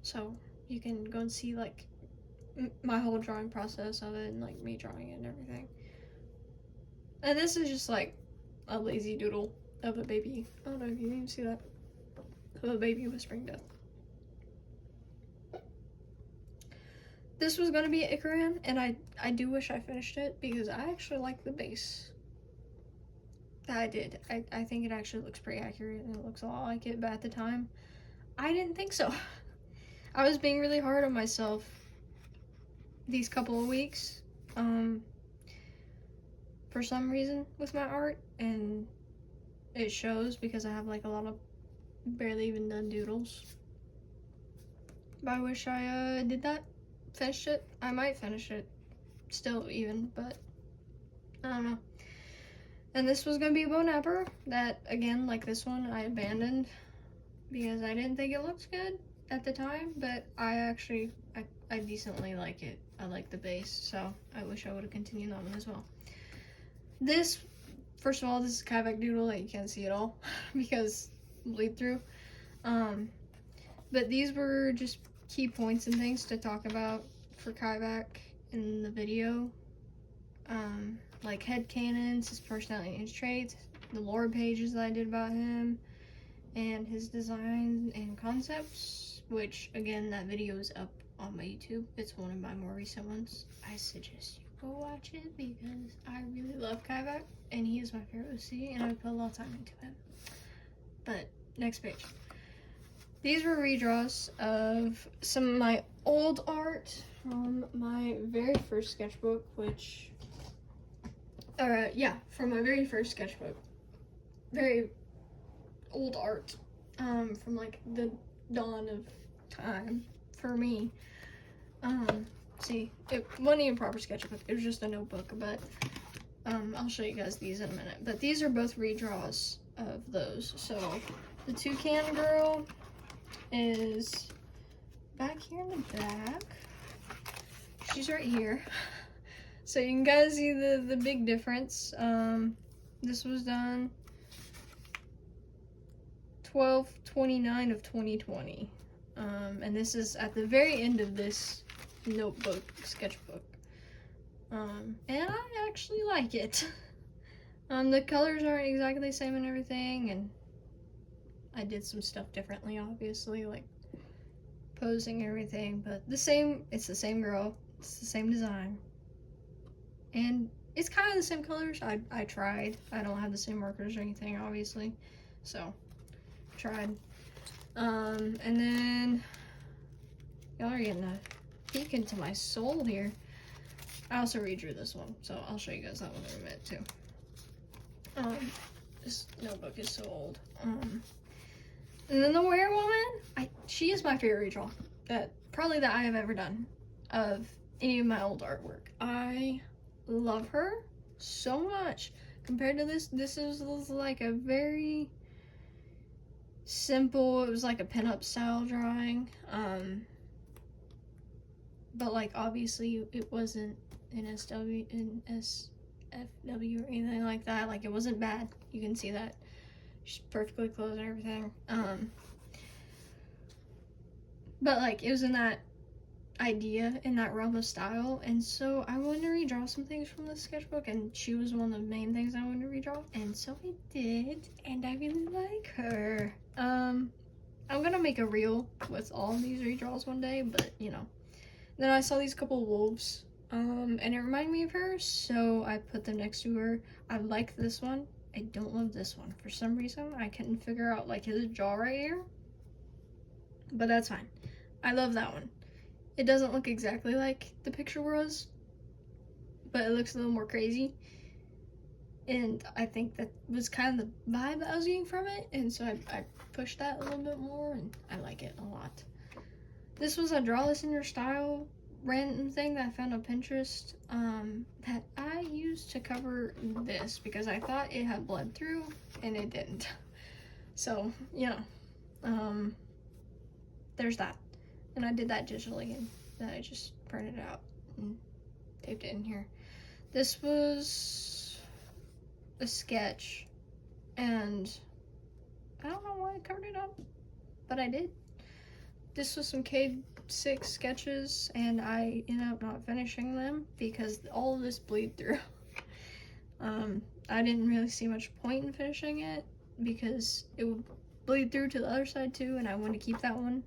so you can go and see like my whole drawing process of it and like me drawing it and everything. And this is just like a lazy doodle of a baby. I don't know if you can even see that, of a baby Whispering Death. This was gonna be Ikaran, and I do wish I finished it because I actually like the base. I did. I think it actually looks pretty accurate and it looks a lot like it, but at the time, I didn't think so. I was being really hard on myself these couple of weeks, for some reason with my art, and it shows because I have like a lot of barely even done doodles. But I wish I did that, finished it. I might finish it still even, but I don't know. And this was gonna be a bow napper that, again, like this one, I abandoned because I didn't think it looked good at the time, but I decently like it. I like the base, so I wish I would have continued on as well. This, first of all, this is a Kivak doodle that you can't see at all because bleed through. But these were just key points and things to talk about for Kivak in the video. Like headcanons, his personality and his traits, the lore pages that I did about him, and his design and concepts, which, again, that video is up on my YouTube. It's one of my more recent ones. I suggest you go watch it because I really love Kivak, and he is my favorite OC, and I put a lot of time into him. But, next page. These were redraws of some of my old art from my very first sketchbook, which... from my very first sketchbook. Very old art. From like the dawn of time for me. See, it wasn't even a proper sketchbook. It was just a notebook, but I'll show you guys these in a minute. But these are both redraws of those. So the Toucan Girl is back here in the back. She's right here. So you can guys see the big difference. This was done 12/29 of 2020. And this is at the very end of this notebook, sketchbook. And I actually like it. The colors aren't exactly the same and everything, and I did some stuff differently, obviously, like posing and everything, but it's the same girl, it's the same design. And it's kind of the same colors. I tried. I don't have the same markers or anything, obviously. So, tried. And then, y'all are getting a peek into my soul here. I also redrew this one, so I'll show you guys that one in a minute, too. This notebook is so old. And then the Werewoman, she is my favorite redraw that I have ever done of any of my old artwork. I love her so much. Compared to this is like a very simple, it was like a pinup style drawing. But like obviously it wasn't an SFW or anything like that. Like it wasn't bad. You can see that. She's perfectly clothed and everything. But like it was in that idea, in that realm of style, and so I wanted to redraw some things from the sketchbook, and she was one of the main things I wanted to redraw, and so I did, and I really like her. I'm gonna make a reel with all of these redraws one day, but you know. Then I saw these couple of wolves, and it reminded me of her, so I put them next to her. I like this one. I don't love this one. For some reason, I couldn't figure out like his jaw right here, but that's fine. I love that one. It doesn't look exactly like the picture was, but it looks a little more crazy. And I think that was kind of the vibe that I was getting from it, and so I pushed that a little bit more, and I like it a lot. This was a draw this in your style random thing that I found on Pinterest that I used to cover this because I thought it had bled through, and it didn't. So, you know, there's that. And I did that digitally, and then I just printed it out and taped it in here. This was a sketch, and I don't know why I covered it up, but I did. This was some K6 sketches, and I ended up not finishing them because all of this bleed through. I didn't really see much point in finishing it because it would bleed through to the other side too, and I wanted to keep that one.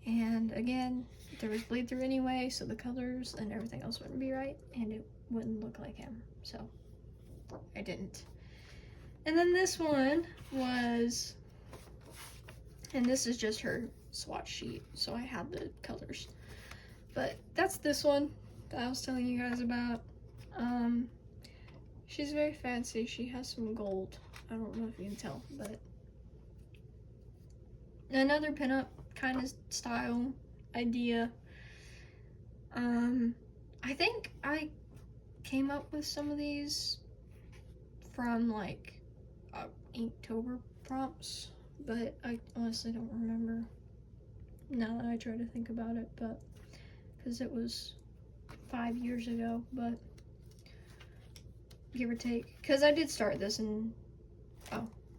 And again, there was bleed through anyway, so the colors and everything else wouldn't be right, and it wouldn't look like him, so I didn't. And then this one was, and this is just her swatch sheet, so I have the colors. But that's this one that I was telling you guys about. She's very fancy. She has some gold. I don't know if you can tell, but another pinup kind of style idea. I think I came up with some of these from like Inktober prompts, but I honestly don't remember now that I try to think about it, but because it was 5 years ago, but give or take, because I did start this in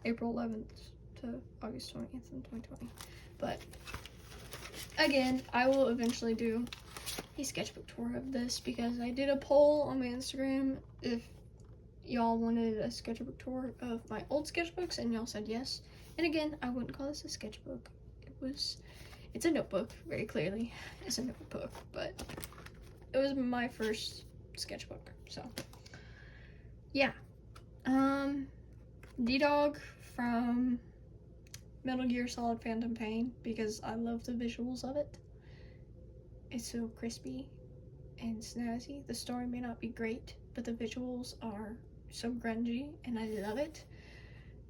April 11th to August 20th in 2020. But again, I will eventually do a sketchbook tour of this because I did a poll on my Instagram if y'all wanted a sketchbook tour of my old sketchbooks, and y'all said yes. And again, I wouldn't call this a sketchbook. It's a notebook, very clearly. It's a notebook, but it was my first sketchbook, so yeah. D-Dog from Metal Gear Solid Phantom Pain, because I love the visuals of it. It's so crispy and snazzy. The story may not be great, but the visuals are so grungy, and I love it.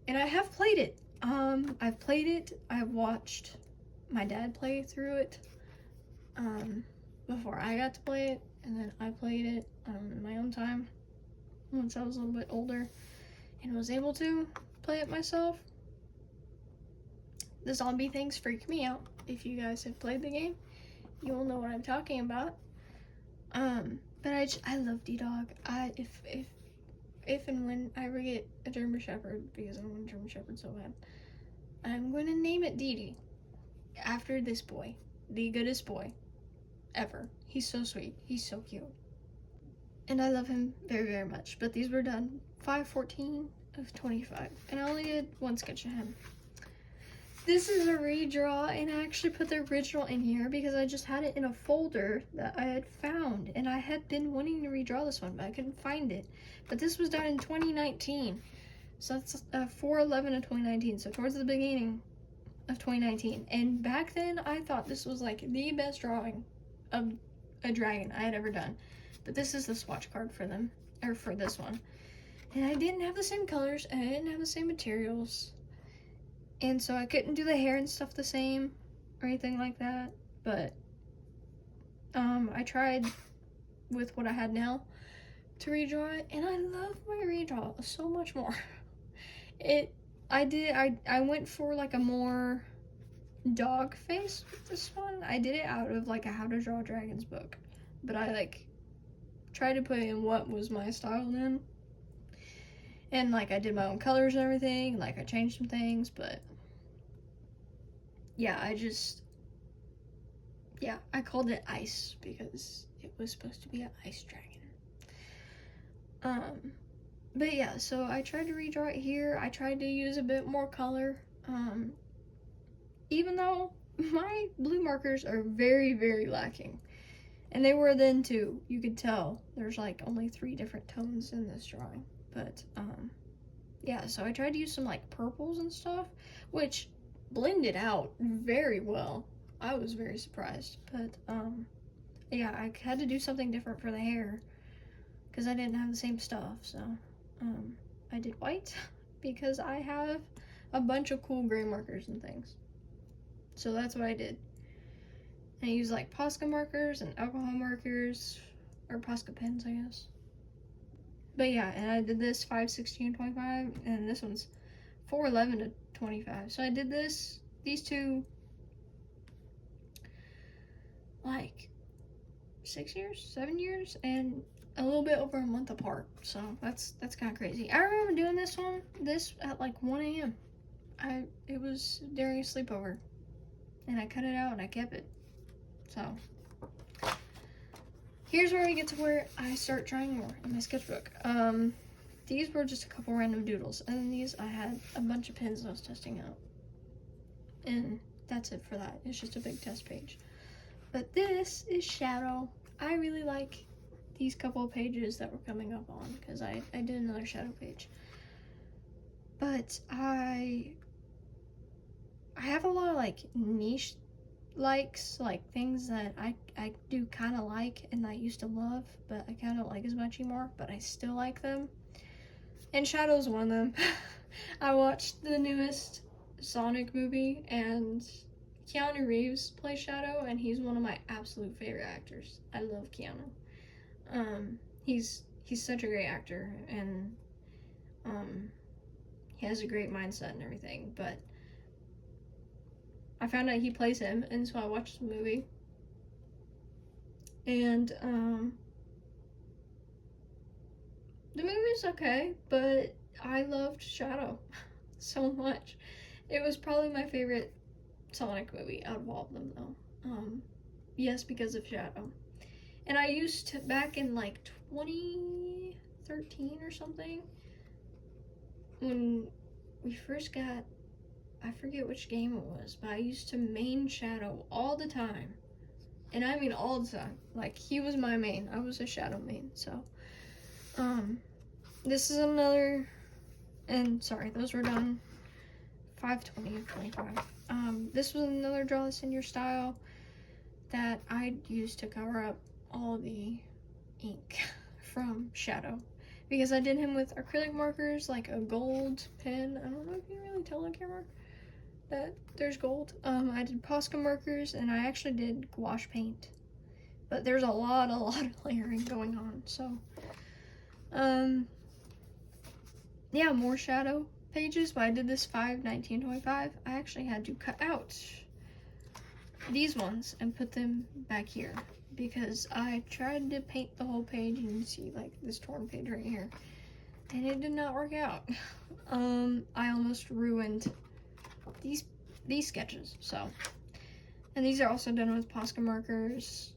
And I have played it. I've played it. I've watched my dad play through it before I got to play it, and then I played it in my own time once I was a little bit older and was able to play it myself. The zombie things freak me out. If you guys have played the game, you will know what I'm talking about. But I love D-Dog. If and when I ever get a German Shepherd, because I want a German Shepherd so bad, I'm going to name it Dee Dee after this boy, the goodest boy ever. He's so sweet. He's so cute. And I love him very, very much. But these were done 5/14 of 25. And I only did one sketch of him. This is a redraw, and I actually put the original in here because I just had it in a folder that I had found. And I had been wanting to redraw this one, but I couldn't find it. But this was done in 2019. So that's 4/11 of 2019. So towards the beginning of 2019. And back then, I thought this was like the best drawing of a dragon I had ever done. But this is the swatch card for them, or for this one. And I didn't have the same colors, and I didn't have the same materials. And so I couldn't do the hair and stuff the same, or anything like that. But, I tried with what I had now to redraw it, and I love my redraw so much more. I went for like a more dog face with this one. I did it out of like a How to Draw Dragons book, but I like tried to put in what was my style then, and like I did my own colors and everything, like I changed some things, but yeah, I called it Ice because it was supposed to be an ice dragon. But yeah, so I tried to redraw it here. I tried to use a bit more color, even though my blue markers are very, very lacking. And they were then too. You could tell there's like only 3 different tones in this drawing. But, yeah, so I tried to use some like purples and stuff, which blended out very well. I was very surprised. But, yeah, I had to do something different for the hair because I didn't have the same stuff. So, I did white because I have a bunch of cool gray markers and things. So that's what I did. And I used like Posca markers and alcohol markers, or Posca pens, I guess. But yeah, and I did this 5/16 25, and this one's 4/11 to 25. So I did these two, like 6 years, 7 years, and a little bit over a month apart. So that's kind of crazy. I remember doing this at like 1 a.m. It was during a sleepover, and I cut it out and I kept it. So here's where we get to where I start trying more in my sketchbook. These were just a couple random doodles, and then these I had a bunch of pins I was testing out. And that's it for that. It's just a big test page. But this is Shadow. I really like these couple of pages that were coming up on, because I did another Shadow page. but I have a lot of like niche likes, like things that I do kind of like and I used to love, but I kind of don't like as much anymore, but I still like them. And Shadow's one of them. I watched the newest Sonic movie, and Keanu Reeves plays Shadow, and he's one of my absolute favorite actors. I love Keanu. He's such a great actor, and he has a great mindset and everything, but I found out he plays him, and so I watched the movie. And the movie's okay, but I loved Shadow so much. It was probably my favorite Sonic movie out of all of them, though. Yes, because of Shadow. And I used to, back in like 2013 or something, when we first got, I forget which game it was, but I used to main Shadow all the time. And I mean all the time. Like, he was my main. I was a Shadow main, so. This is another, and sorry, those were done 5/20 of 25. This was another Draw This in Your Style that I used to cover up all the ink from Shadow. Because I did him with acrylic markers, like a gold pen. I don't know if you can really tell on camera that there's gold. I did Posca markers, and I actually did gouache paint. But there's a lot of layering going on, so. Yeah, more Shadow pages, but I did this 5/19/25. I actually had to cut out these ones and put them back here because I tried to paint the whole page, and you see like this torn page right here, and it did not work out. I almost ruined these sketches, so. And these are also done with Posca markers,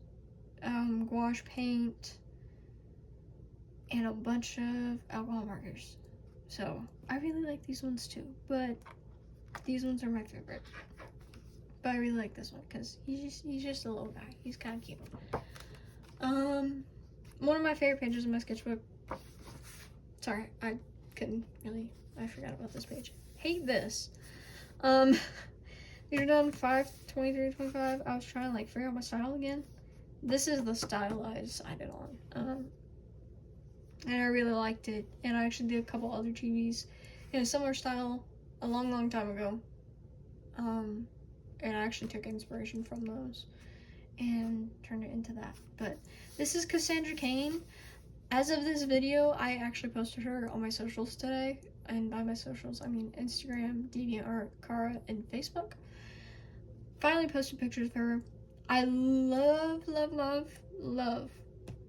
gouache paint, and a bunch of alcohol markers. So, I really like these ones too, but these ones are my favorite. But I really like this one because he's just a little guy. He's kind of cute. One of my favorite pages in my sketchbook. Sorry, I forgot about this page. Hate this. These are done 5/23/25. I was trying to like figure out my style again. This is the style I decided on. And I really liked it, and I actually did a couple other TVs in a similar style a long time ago, and I actually took inspiration from those and turned it into that. But this is Cassandra Cain. As of this video, I actually posted her on my socials today, and by my socials I mean Instagram, DeviantArt, Kara, and Facebook. Finally posted pictures of her. I love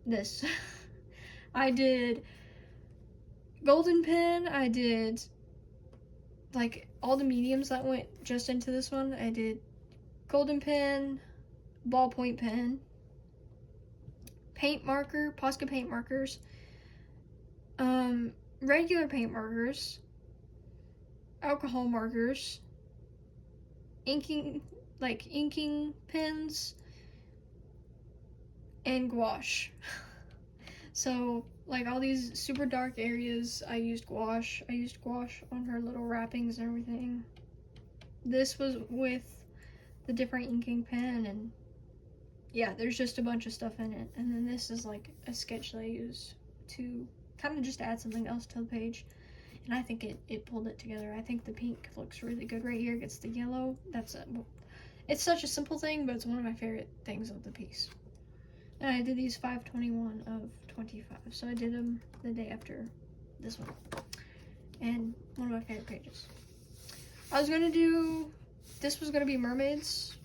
this. I did golden pen, I did like all the mediums that went just into this one. I did golden pen, ballpoint pen, paint marker, Posca paint markers, regular paint markers, alcohol markers, inking pens, and gouache. So, like, all these super dark areas, I used gouache. I used gouache on her little wrappings and everything. This was with the different inking pen, and yeah, there's just a bunch of stuff in it. And then this is, like, a sketch that I used to kind of just add something else to the page. And I think it pulled it together. I think the pink looks really good right here. It gets the yellow. It's such a simple thing, but it's one of my favorite things of the piece. And I did these 5/21 of 25, so I did them the day after this one. And one of my favorite pages. I was gonna do, this was gonna be mermaids,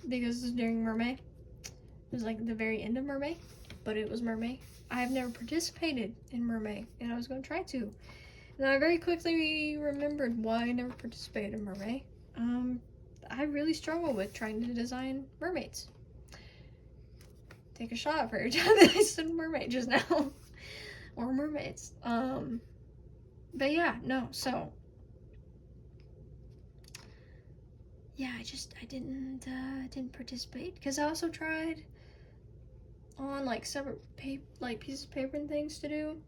because this is during Mermaid. It was like the very end of Mermaid, but it was Mermaid. I have never participated in Mermaid, and I was gonna try to. And I very quickly remembered why I never participated in Mermaid. I really struggle with trying to design mermaids. Take a shot for every time that I said mermaid just now. Or mermaids. But yeah, no, so. Yeah, I didn't participate. Because I also tried on, like, separate pieces of paper and things to do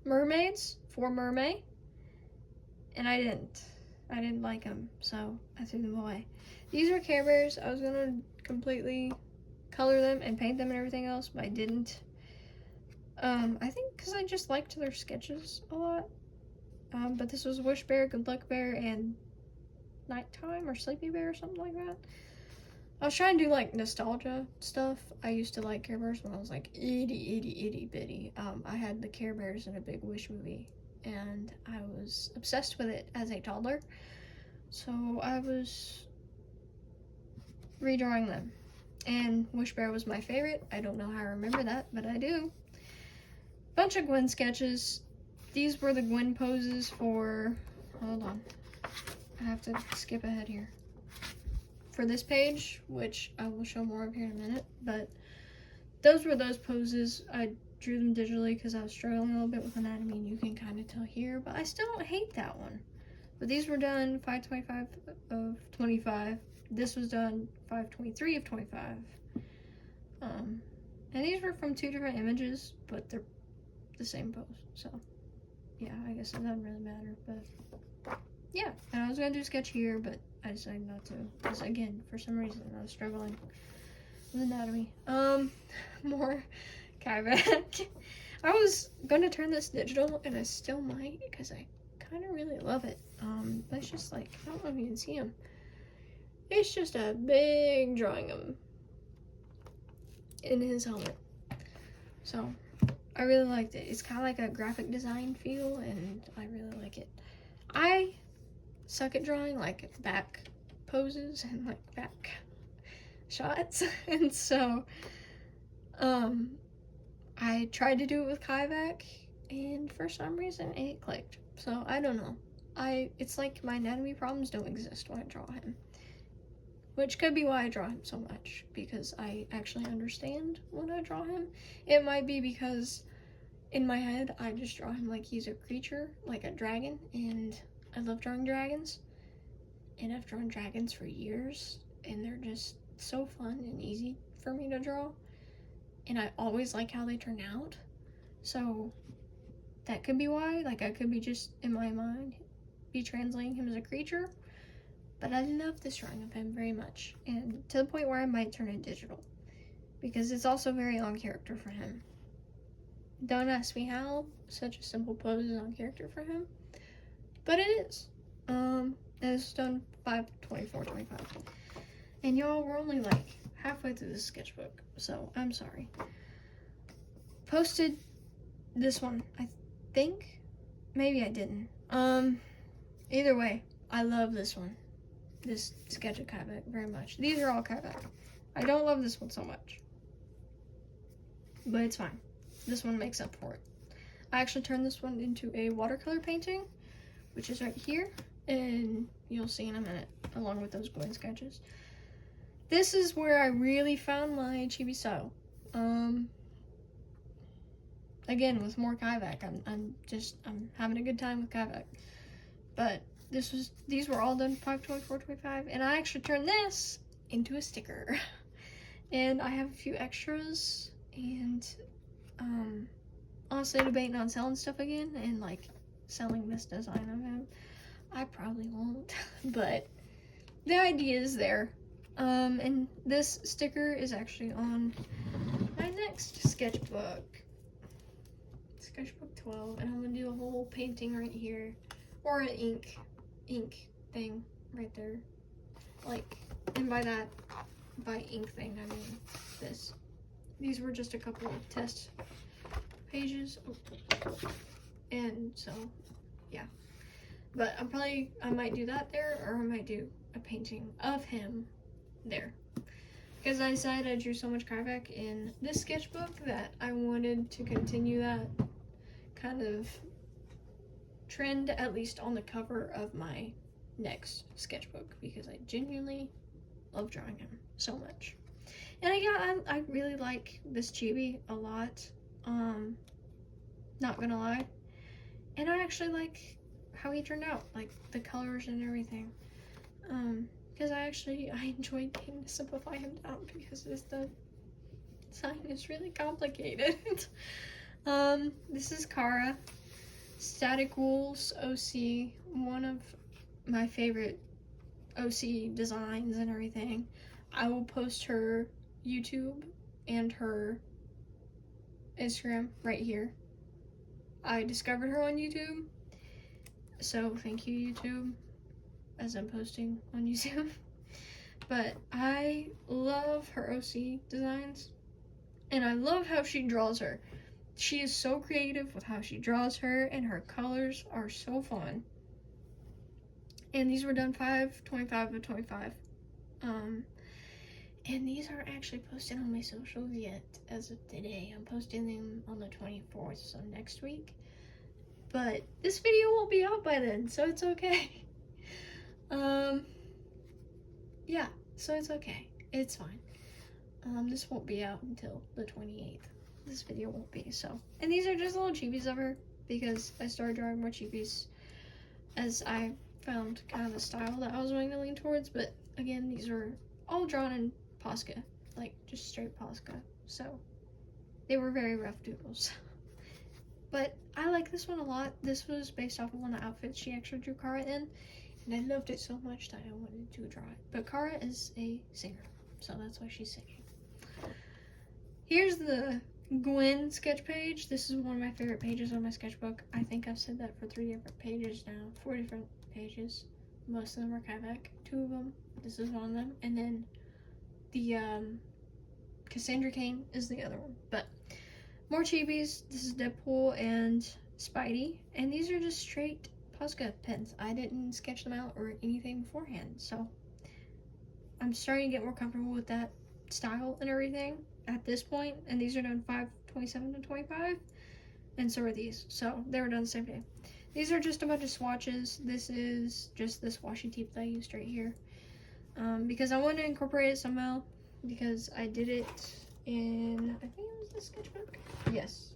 mermaids for Mermaid. and I didn't like them, so I threw them away. These are Care Bears. I was gonna completely color them and paint them and everything else, but I didn't. I think because I just liked their sketches a lot. But this was Wish Bear, Good Luck Bear, and Nighttime or Sleepy Bear or something like that. I was trying to do like nostalgia stuff. I used to like Care Bears when I was like itty bitty. I had the Care Bears in a big Wish movie, and I was obsessed with it as a toddler. So I was redrawing them, and Wish Bear was my favorite. I don't know how I remember that, but I do. Bunch of Gwen sketches. These were the Gwen poses for, hold on, I have to skip ahead here. For this page, which I will show more of here in a minute, but those were those poses. I drew them digitally because I was struggling a little bit with anatomy, and you can kind of tell here, but I still don't hate that one. But these were done 5/25 of 25. This was done 5/23 of 25. And these were from 2 different images, but they're the same pose, so yeah, I guess it doesn't really matter, but yeah. And I was gonna do a sketch here, but I decided not to, because again, for some reason, I was struggling with anatomy. More Kaivac. I was gonna turn this digital, and I still might, because I kind of really love it. But it's just like, I don't know if you can see him. It's just a big drawing of him in his helmet. So I really liked it. It's kind of like a graphic design feel, and I really like it. I suck at drawing like back poses and like back shots, and so I tried to do it with Kaivac, and for some reason it clicked. So I don't know. It's like my anatomy problems don't exist when I draw him, which could be why I draw him so much, because I actually understand when I draw him. It might be because in my head I just draw him like he's a creature, like a dragon, and I love drawing dragons, and I've drawn dragons for years, and they're just so fun and easy for me to draw, and I always like how they turn out. So that could be why. Like, I could be just in my mind be translating him as a creature, but I love this drawing of him very much, and to the point where I might turn it digital, because it's also very on character for him. Don't ask me how such a simple pose is on character for him, but it is. And it's done 5/24/25. And y'all, we're only like halfway through this sketchbook, so I'm sorry. Posted this one, I think. Maybe I didn't. Either way, I love this one. This sketch of Kaivac very much. These are all Kaivac. I don't love this one so much, but it's fine. This one makes up for it. I actually turned this one into a watercolor painting, which is right here, and you'll see in a minute, along with those Gwen sketches. This is where I really found my chibi style. Again, with more Kaivac. I'm having a good time with Kaivac. But these were all done 5/24/25, and I actually turned this into a sticker. And I have a few extras, and honestly, debating on selling stuff again and like selling this design of him. I probably won't, but the idea is there. And this sticker is actually on my next sketchbook. Sketchbook 12, and I'm gonna do a whole painting right here, or an ink thing right there. Like, and by ink thing, I mean this. These were just a couple of test pages, and so yeah. But I might do that there, or I might do a painting of him there, because I decided I drew so much Kaivac in this sketchbook that I wanted to continue that kind of trend, at least on the cover of my next sketchbook, because I genuinely love drawing him so much. And I really like this chibi a lot, not gonna lie. And I actually like how he turned out, like the colors and everything, because I enjoyed getting to simplify him down, because the design is really complicated. This is Kara. Static Ghouls OC, one of my favorite OC designs and everything. I will post her YouTube and her Instagram right here. I discovered her on YouTube, so thank you, YouTube, as I'm posting on YouTube. But I love her OC designs, and I love how she draws her. She is so creative with how she draws her, and her colors are so fun. And these were done 5/25 of 25. And these aren't actually posted on my socials yet as of today. I'm posting them on the 24th, so next week. But this video won't be out by then, so it's okay. Yeah, so it's okay. It's fine. This won't be out until the 28th. This video won't be, so. And these are just little chibies of her, because I started drawing more chibies as I found kind of the style that I was wanting to lean towards. But again, these are all drawn in Posca, like just straight Posca, so they were very rough doodles. But I like this one a lot. This was based off of one of the outfits she actually drew Kara in, and I loved it so much that I wanted to draw it. But Kara is a singer, so that's why she's singing. Here's the Gwen sketch page. This is one of my favorite pages on my sketchbook. I think I've said that for 3 different pages now, 4 different pages. Most of them are Kivak. 2 of them, this is one of them, and then the Cassandra Cain is the other one. But more chibis. This is Deadpool and Spidey, and these are just straight Posca pens. I didn't sketch them out or anything beforehand, so I'm starting to get more comfortable with that style and everything at this point. And these are done 5/27 to 25, and so are these, so they were done the same day. These are just a bunch of swatches. This is just this washi tape that I used right here, because I wanted to incorporate it somehow, because I did it in, I think it was the sketchbook. Yes.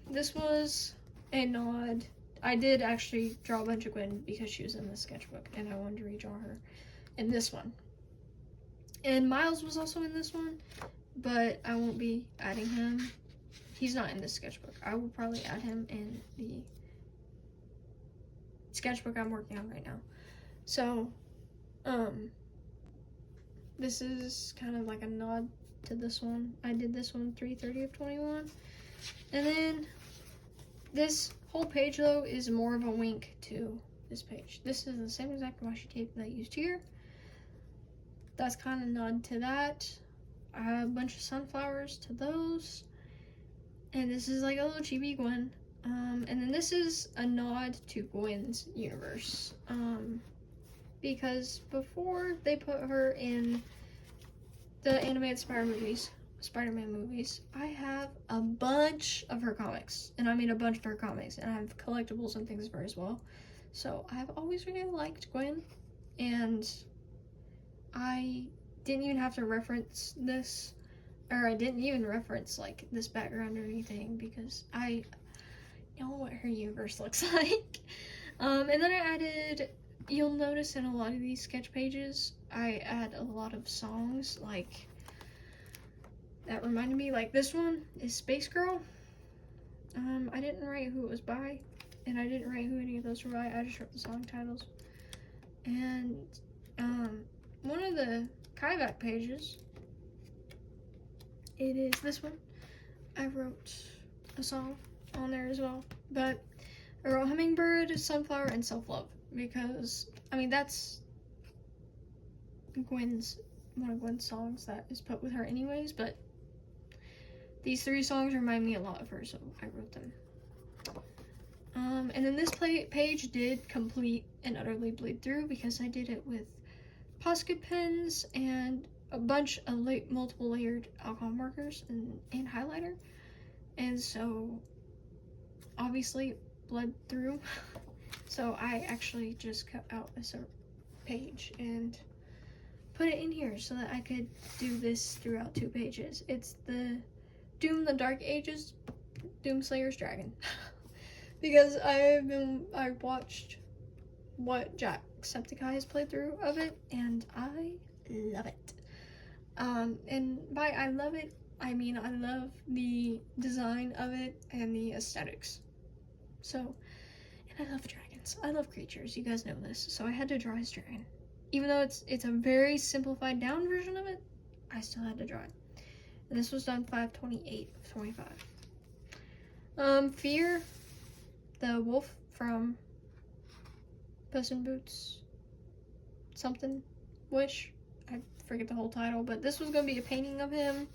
This was a nod. I did actually draw a bunch of Gwen because she was in the sketchbook, and I wanted to redraw her in this one. And Miles was also in this one, but I won't be adding him. He's not in this sketchbook. I will probably add him in the sketchbook I'm working on right now. So, this is kind of like a nod to this one. I did this one 3/30 of 21. And then this whole page, though, is more of a wink to this page. This is the same exact washi tape that I used here. That's kind of a nod to that. I have a bunch of sunflowers to those. And this is like a little chibi Gwen. And then this is a nod to Gwen's universe. Because before they put her in the animated Spider-Man movies, I have a bunch of her comics. And I made a bunch of her comics. And I have collectibles and things of her as well. So I've always really liked Gwen. And I didn't even have to reference this. Or I didn't even reference like this background or anything, because I know what her universe looks like. And then I added, you'll notice in a lot of these sketch pages, I add a lot of songs like that reminded me, like this one is Space Girl. I didn't write who it was by, and I didn't write who any of those were by. I just wrote the song titles. And one of the Kivak pages, it is this one. I wrote a song on there as well, but I wrote Hummingbird, Sunflower, and Self-Love, because I mean that's one of Gwen's songs that is put with her anyways, but these 3 songs remind me a lot of her, so I wrote them. And then this page did complete and utterly bleed through, because I did it with Posca pens and a bunch of multiple layered alcohol markers and highlighter, and so obviously it bled through. So I actually just cut out a separate page and put it in here so that I could do this throughout 2 pages. It's the Doom the Dark Ages Doomslayer's Dragon. Because I watched what Jacksepticeye has played through of it, and I love it. And by I love it, I mean, I love the design of it and the aesthetics. So, and I love dragons. I love creatures. You guys know this. So I had to draw his dragon. Even though it's a very simplified down version of it, I still had to draw it. And this was done 5/28 of 25. Fear, the wolf from Puss in Boots, something, Wish. I forget the whole title, but this was going to be a painting of him.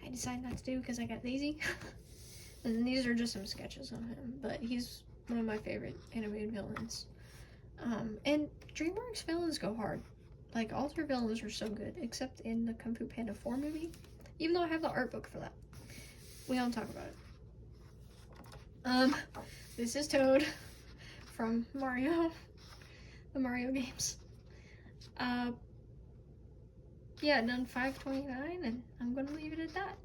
I decided not to do because I got lazy. And these are just some sketches of him, but he's one of my favorite animated villains. And DreamWorks villains go hard. Like, all their villains are so good, except in the Kung Fu Panda 4 movie. Even though I have the art book for that. We don't talk about it. This is Toad from Mario. The Mario games. Yeah, done 5/29, and I'm gonna leave it at that.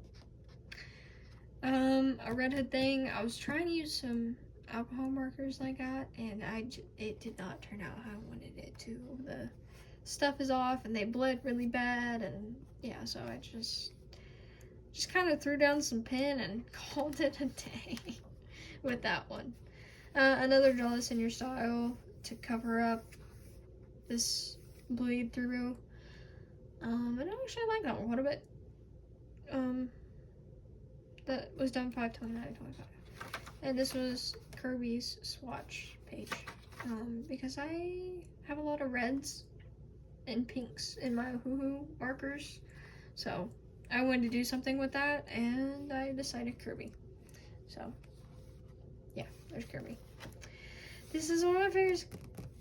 A redhead thing, I was trying to use some alcohol markers I got, and it did not turn out how I wanted it to. The stuff is off, and they bled really bad, and yeah, so I just kind of threw down some pen and called it a day with that one. Another draw this in your style to cover up this bleed through. And I actually like that one quite a bit. That was done 5/29/25. And this was Kirby's swatch page. Because I have a lot of reds and pinks in my hoo-hoo markers. So I wanted to do something with that, and I decided Kirby. So yeah, there's Kirby. This is one of my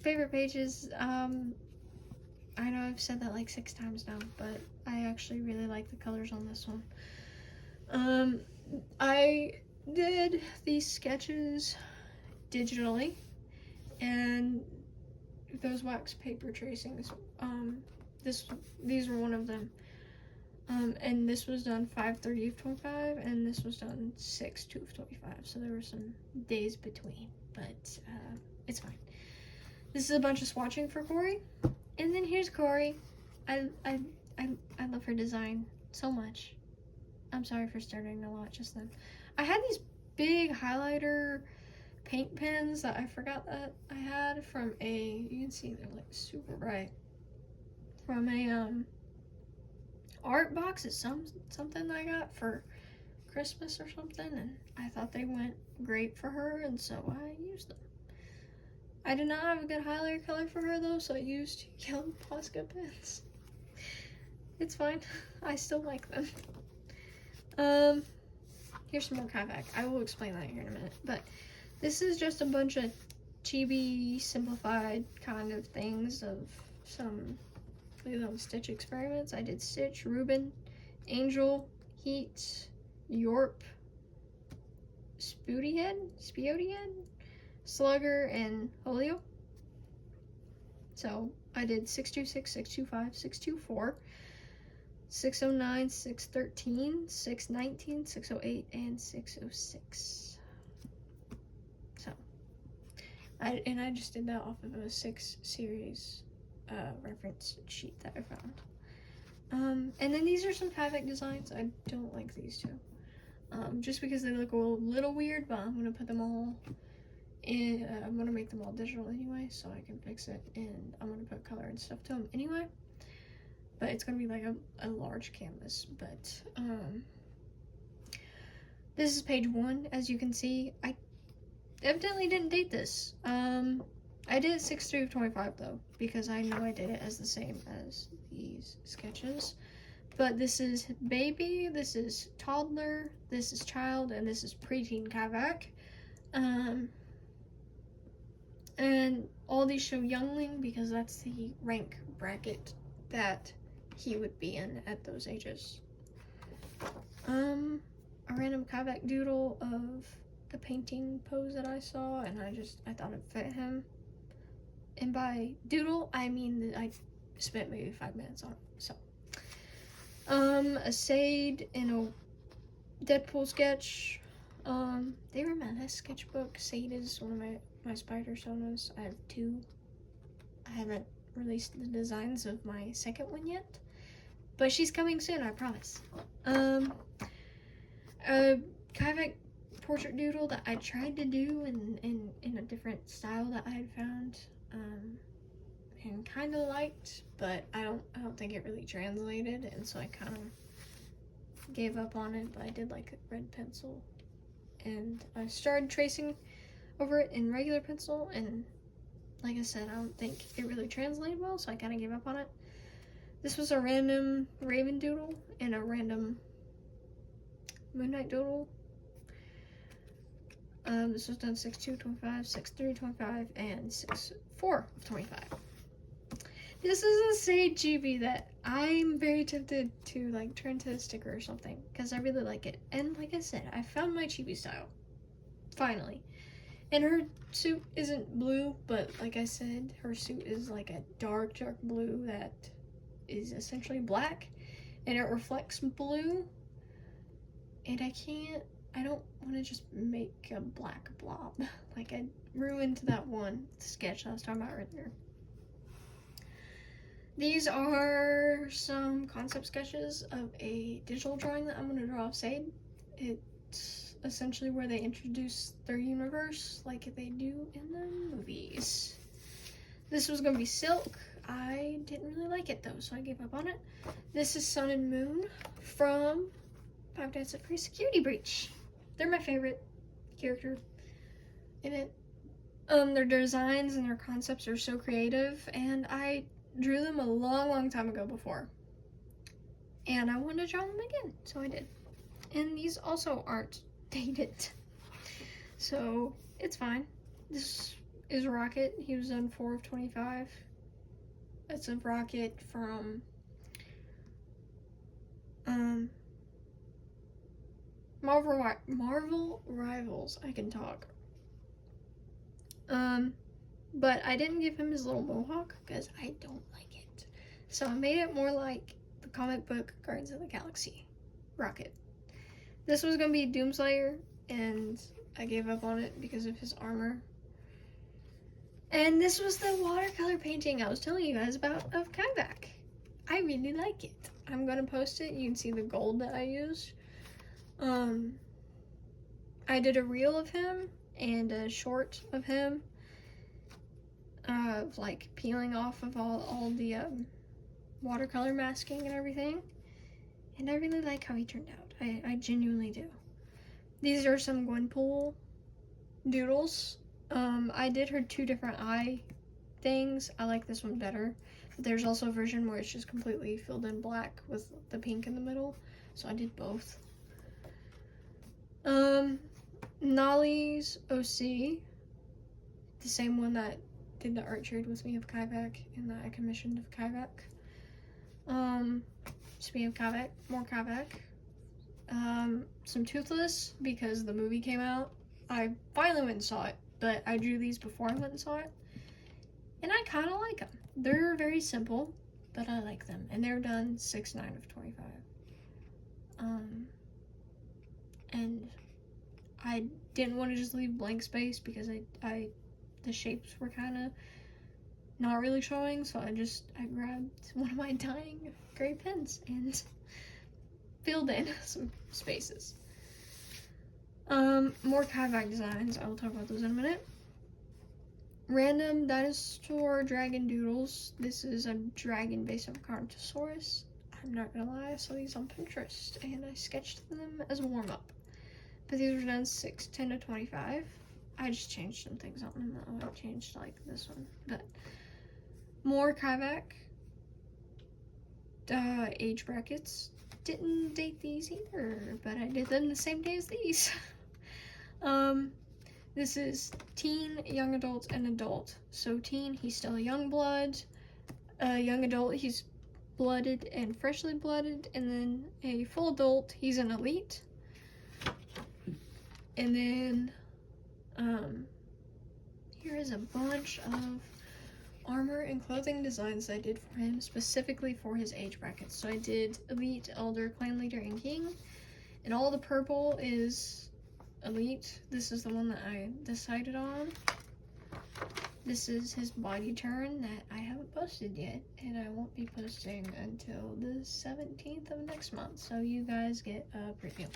favorite pages. I know I've said that like 6 times now, but I actually really like the colors on this one. I did these sketches digitally, and those wax paper tracings, these were one of them. And this was done 5/30 of 25, and this was done 6/2 of 25, so there were some days between, but it's fine. This is a bunch of swatching for Corey, and then here's Corey. I love her design so much. I'm sorry for starting a lot just then. I had these big highlighter paint pens that I forgot that I had from you can see they're like super bright, from a art box at something I got for Christmas or something, and I thought they went great for her, and so I used them. I did not have a good highlighter color for her though, so I used yellow Posca pens. It's fine. I still like them. Here's some more Kavak. I will explain that here in a minute, but this is just a bunch of chibi simplified kind of things of some little Stitch experiments. I did Stitch, Reuben, Angel, Heat, Yorp, Spootyhead, Slugger, and Holio. So I did 626, 625, 624, 609, 613, 619, 608, and 606. So I just did that off of a 6 series reference sheet that I found. And then these are some Kavak designs. I don't like these two. Just because they look a little weird, but I'm gonna put them all in, I'm gonna make them all digital anyway, so I can fix it, and I'm gonna put color and stuff to them anyway. But it's gonna be like a large canvas. But this is page 1, as you can see. I evidently didn't date this. I did 6/3 of 25 though, because I know I did it as the same as these sketches. But this is baby, this is toddler, this is child, and this is preteen Kavak. And all these show youngling because that's the rank bracket that he would be in at those ages. A random Kavak doodle of the painting pose that I saw, and I thought it fit him. And by doodle, I mean that I spent maybe 5 minutes on it, so. A Sade in a Deadpool sketch. They were my last sketchbook. Sade is one of my spider sonas. I have 2. I haven't released the designs of my second one yet, but she's coming soon, I promise. Kaivak portrait doodle that I tried to do in a different style that I had found, and kind of liked, but I don't think it really translated, and so I kind of gave up on it. But I did like a red pencil, and I started tracing over it in regular pencil, and like I said, I don't think it really translated well, so I kind of gave up on it. This was a random raven doodle and a random moonlight doodle. This was done 6/2/25, 6/3/25, and 6/4/25. This is a Sage GB that I'm very tempted to like turn to a sticker or something, because I really like it. And like I said, I found my chibi style. Finally. And her suit isn't blue, but like I said, her suit is like a dark blue that is essentially black, and it reflects blue. And I don't want to just make a black blob. Like, I ruined that one sketch I was talking about earlier. These are some concept sketches of a digital drawing that I'm going to draw of Sade. It's essentially where they introduce their universe like they do in the movies. This was going to be Silk. I didn't really like it though, so I gave up on it. This is Sun and Moon from Five Nights at Freddy's Security Breach. They're my favorite character in it. Their designs and their concepts are so creative, and I drew them a long time ago before. And I wanted to draw them again, so I did. And these also aren't dated, so it's fine. This is Rocket. He was done 4/25. That's a Rocket from Marvel Rivals. I can talk. But I didn't give him his little mohawk because I don't like it. So I made it more like the comic book Guardians of the Galaxy Rocket. This was gonna be Doomslayer, and I gave up on it because of his armor. And this was the watercolor painting I was telling you guys about of Kaivak. I really like it. I'm gonna post it. You can see the gold that I used. I did a reel of him and a short of him, like peeling off of all the watercolor masking and everything. And I really like how he turned out. I genuinely do. These are some Gwenpool doodles. I did her 2 different eye things. I like this one better. But there's also a version where it's just completely filled in black with the pink in the middle. So I did both. Nolly's OC, the same one that did the art trade with me of Kaivak and that I commissioned of Kaivak. Speaking of Kaivak, more Kaivak. Some Toothless, because the movie came out. I finally went and saw it, but I drew these before I went and saw it. And I kind of like them. They're very simple, but I like them. And they're done 6/9/25. And I didn't want to just leave blank space because the shapes were kind of not really showing, so I grabbed one of my dying gray pens and filled in some spaces. More Kaivak designs. I will talk about those in a minute. Random dinosaur dragon doodles. This is a dragon based on Carnotaurus. I'm not gonna lie, I saw these on Pinterest and I sketched them as a warm-up. But these were done 6/10/25. I just changed some things on them though. I changed like this one. But more Kaivak. Age brackets. Didn't date these either, but I did them the same day as these. This is teen, young adult, and adult. So teen, he's still a young blood. Young adult, he's blooded and freshly blooded. And then a full adult, he's an elite. And then, here is a bunch of armor and clothing designs I did for him, specifically for his age brackets. So I did Elite, Elder, Clan Leader, and King. And all the purple is Elite. This is the one that I decided on. This is his body turn that I haven't posted yet, and I won't be posting until the 17th of next month, so you guys get a preview.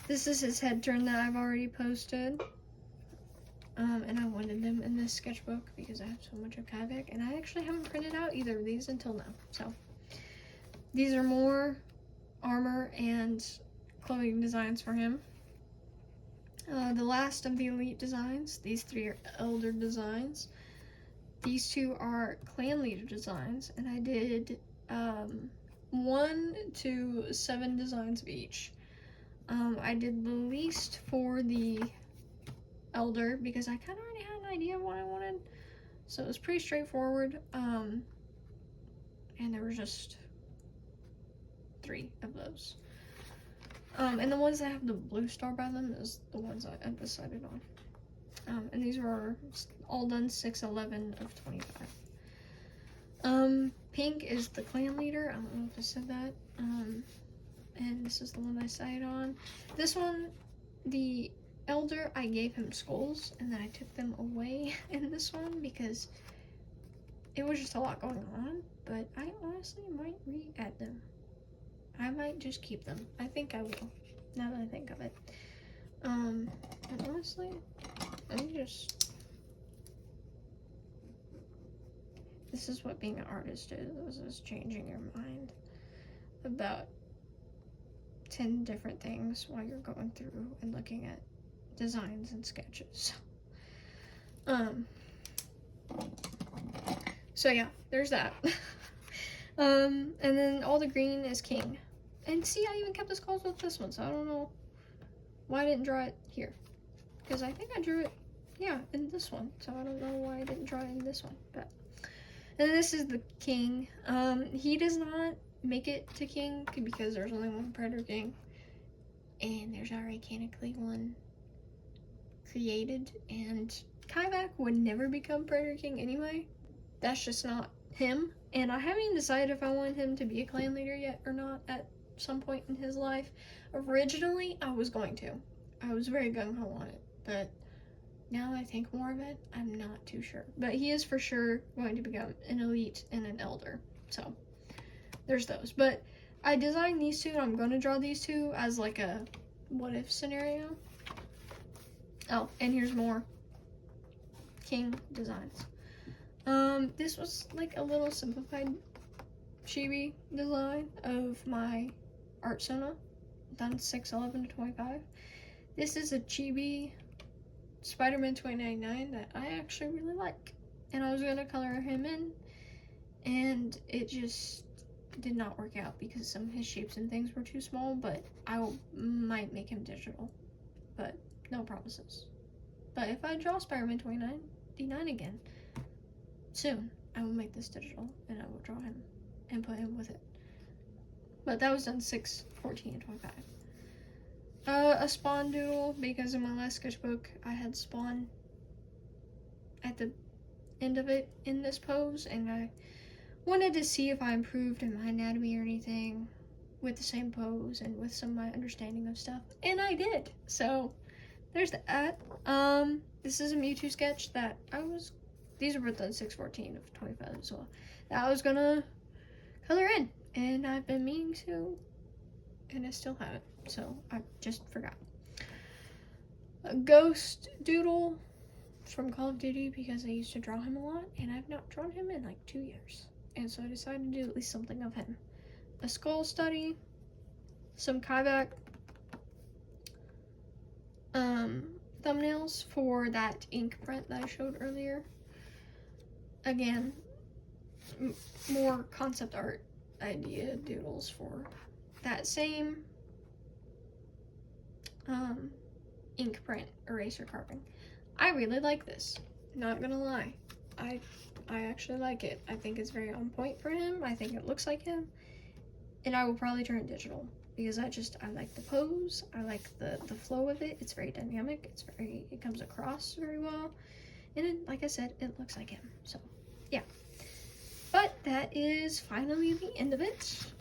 This is his head turn that I've already posted, and I wanted them in this sketchbook because I have so much of Kavik, and I actually haven't printed out either of these until now. So these are more armor and clothing designs for him. The last of the elite designs, these 3 are elder designs. These 2 are clan leader designs, and I did 1 to 7 designs of each. I did the least for the elder because I kind of already had an idea of what I wanted, so it was pretty straightforward. And there were just 3 of those. And the ones that have the blue star by them is the ones I decided on. And these were all done 6/11 of 25. Pink is the clan leader. I don't know if I said that. And this is the one I decided on. This one, the elder, I gave him skulls, and then I took them away in this one because it was just a lot going on. But I honestly might re-add them. I might just keep them. I think I will, now that I think of it. And honestly, let me just... This is what being an artist is changing your mind about 10 different things while you're going through and looking at designs and sketches. So yeah, there's that. And then all the green is king. And see, I even kept the skulls with this one, so I don't know why I didn't draw it here. Because I think I drew it, yeah, in this one. So I don't know why I didn't draw it in this one. But and this is the king. He does not make it to king because there's only one predator king. And there's already canonically one created. And Kavak would never become predator king anyway. That's just not him. And I haven't even decided if I want him to be a clan leader yet or not at some point in his life. Originally, I was going to. I was very gung-ho on it. But now I think more of it, I'm not too sure. But he is for sure going to become an elite and an elder. So, there's those. But I designed these 2, and I'm going to draw these 2 as like a what-if scenario. Oh, and here's more king designs. This was like a little simplified chibi design of my art sona, done 6/11 to 25. This is a chibi Spider-Man 2099 that I actually really like, and I was gonna color him in, and it just did not work out because some of his shapes and things were too small. But might make him digital, but no promises. But if I draw Spider-Man 2099 again soon, I will make this digital and I will draw him and put him with it. But that was done 6/14 and 25. A Spawn doodle, because in my last sketchbook I had Spawn at the end of it in this pose, and I wanted to see if I improved in my anatomy or anything with the same pose and with some of my understanding of stuff, and I did. So there's that. This is a Mewtwo sketch that these were both done 6/14 of 25 as well, that I was gonna color in, and I've been meaning to, and I still haven't, so I just forgot. A Ghost doodle from Call of Duty, because I used to draw him a lot, and I've not drawn him in like 2 years, and so I decided to do at least something of him. A skull study, some Kavak thumbnails for that ink print that I showed earlier. Again, more concept art idea doodles for that same ink print eraser carving. I really like this, not gonna lie. I actually like it. I think it's very on point for him. I think it looks like him, and I will probably turn it digital because I like the pose. I like the flow of it. It's very dynamic. It comes across very well, and it, like I said, it looks like him. So yeah, but that is finally the end of it.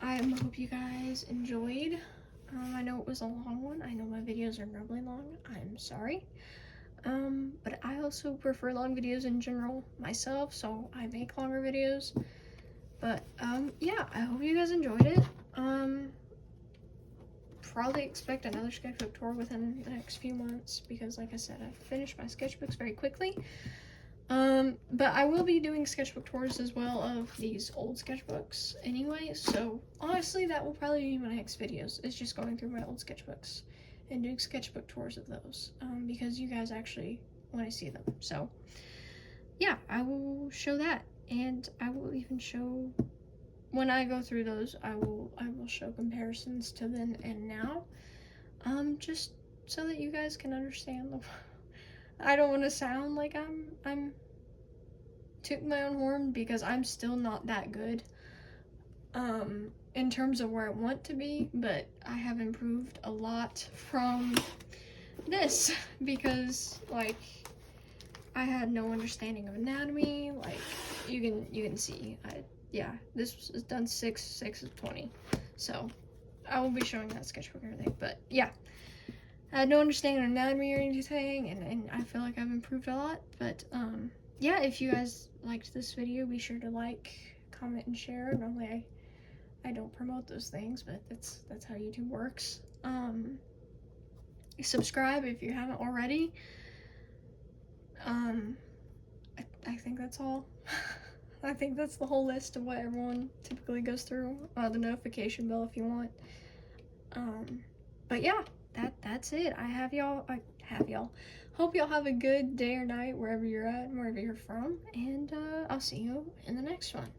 I hope you guys enjoyed. I know it was a long one. I know my videos are normally long. I'm sorry. But I also prefer long videos in general myself, so I make longer videos. But, yeah, I hope you guys enjoyed it. Probably expect another sketchbook tour within the next few months because, like I said, I finished my sketchbooks very quickly. But I will be doing sketchbook tours as well of these old sketchbooks anyway, so honestly that will probably be my next videos, is just going through my old sketchbooks and doing sketchbook tours of those, because you guys actually want to see them. So yeah, I will show that, and I will even show, when I go through those, I will show comparisons to then and now, just so that you guys can understand the I don't want to sound like I'm tooting my own horn, because I'm still not that good in terms of where I want to be, but I have improved a lot from this, because like I had no understanding of anatomy. Like you can see, yeah, this was done 6 of 20, so I will be showing that sketchbook and everything. But yeah, I had no understanding of anatomy or anything, and I feel like I've improved a lot. But yeah, if you guys liked this video, be sure to like, comment, and share. Normally I don't promote those things, but that's how YouTube works. Subscribe if you haven't already. I think that's all. I think that's the whole list of what everyone typically goes through. The notification bell if you want. But yeah, that's it. I have y'all. Hope y'all have a good day or night wherever you're at and wherever you're from. And I'll see you in the next one.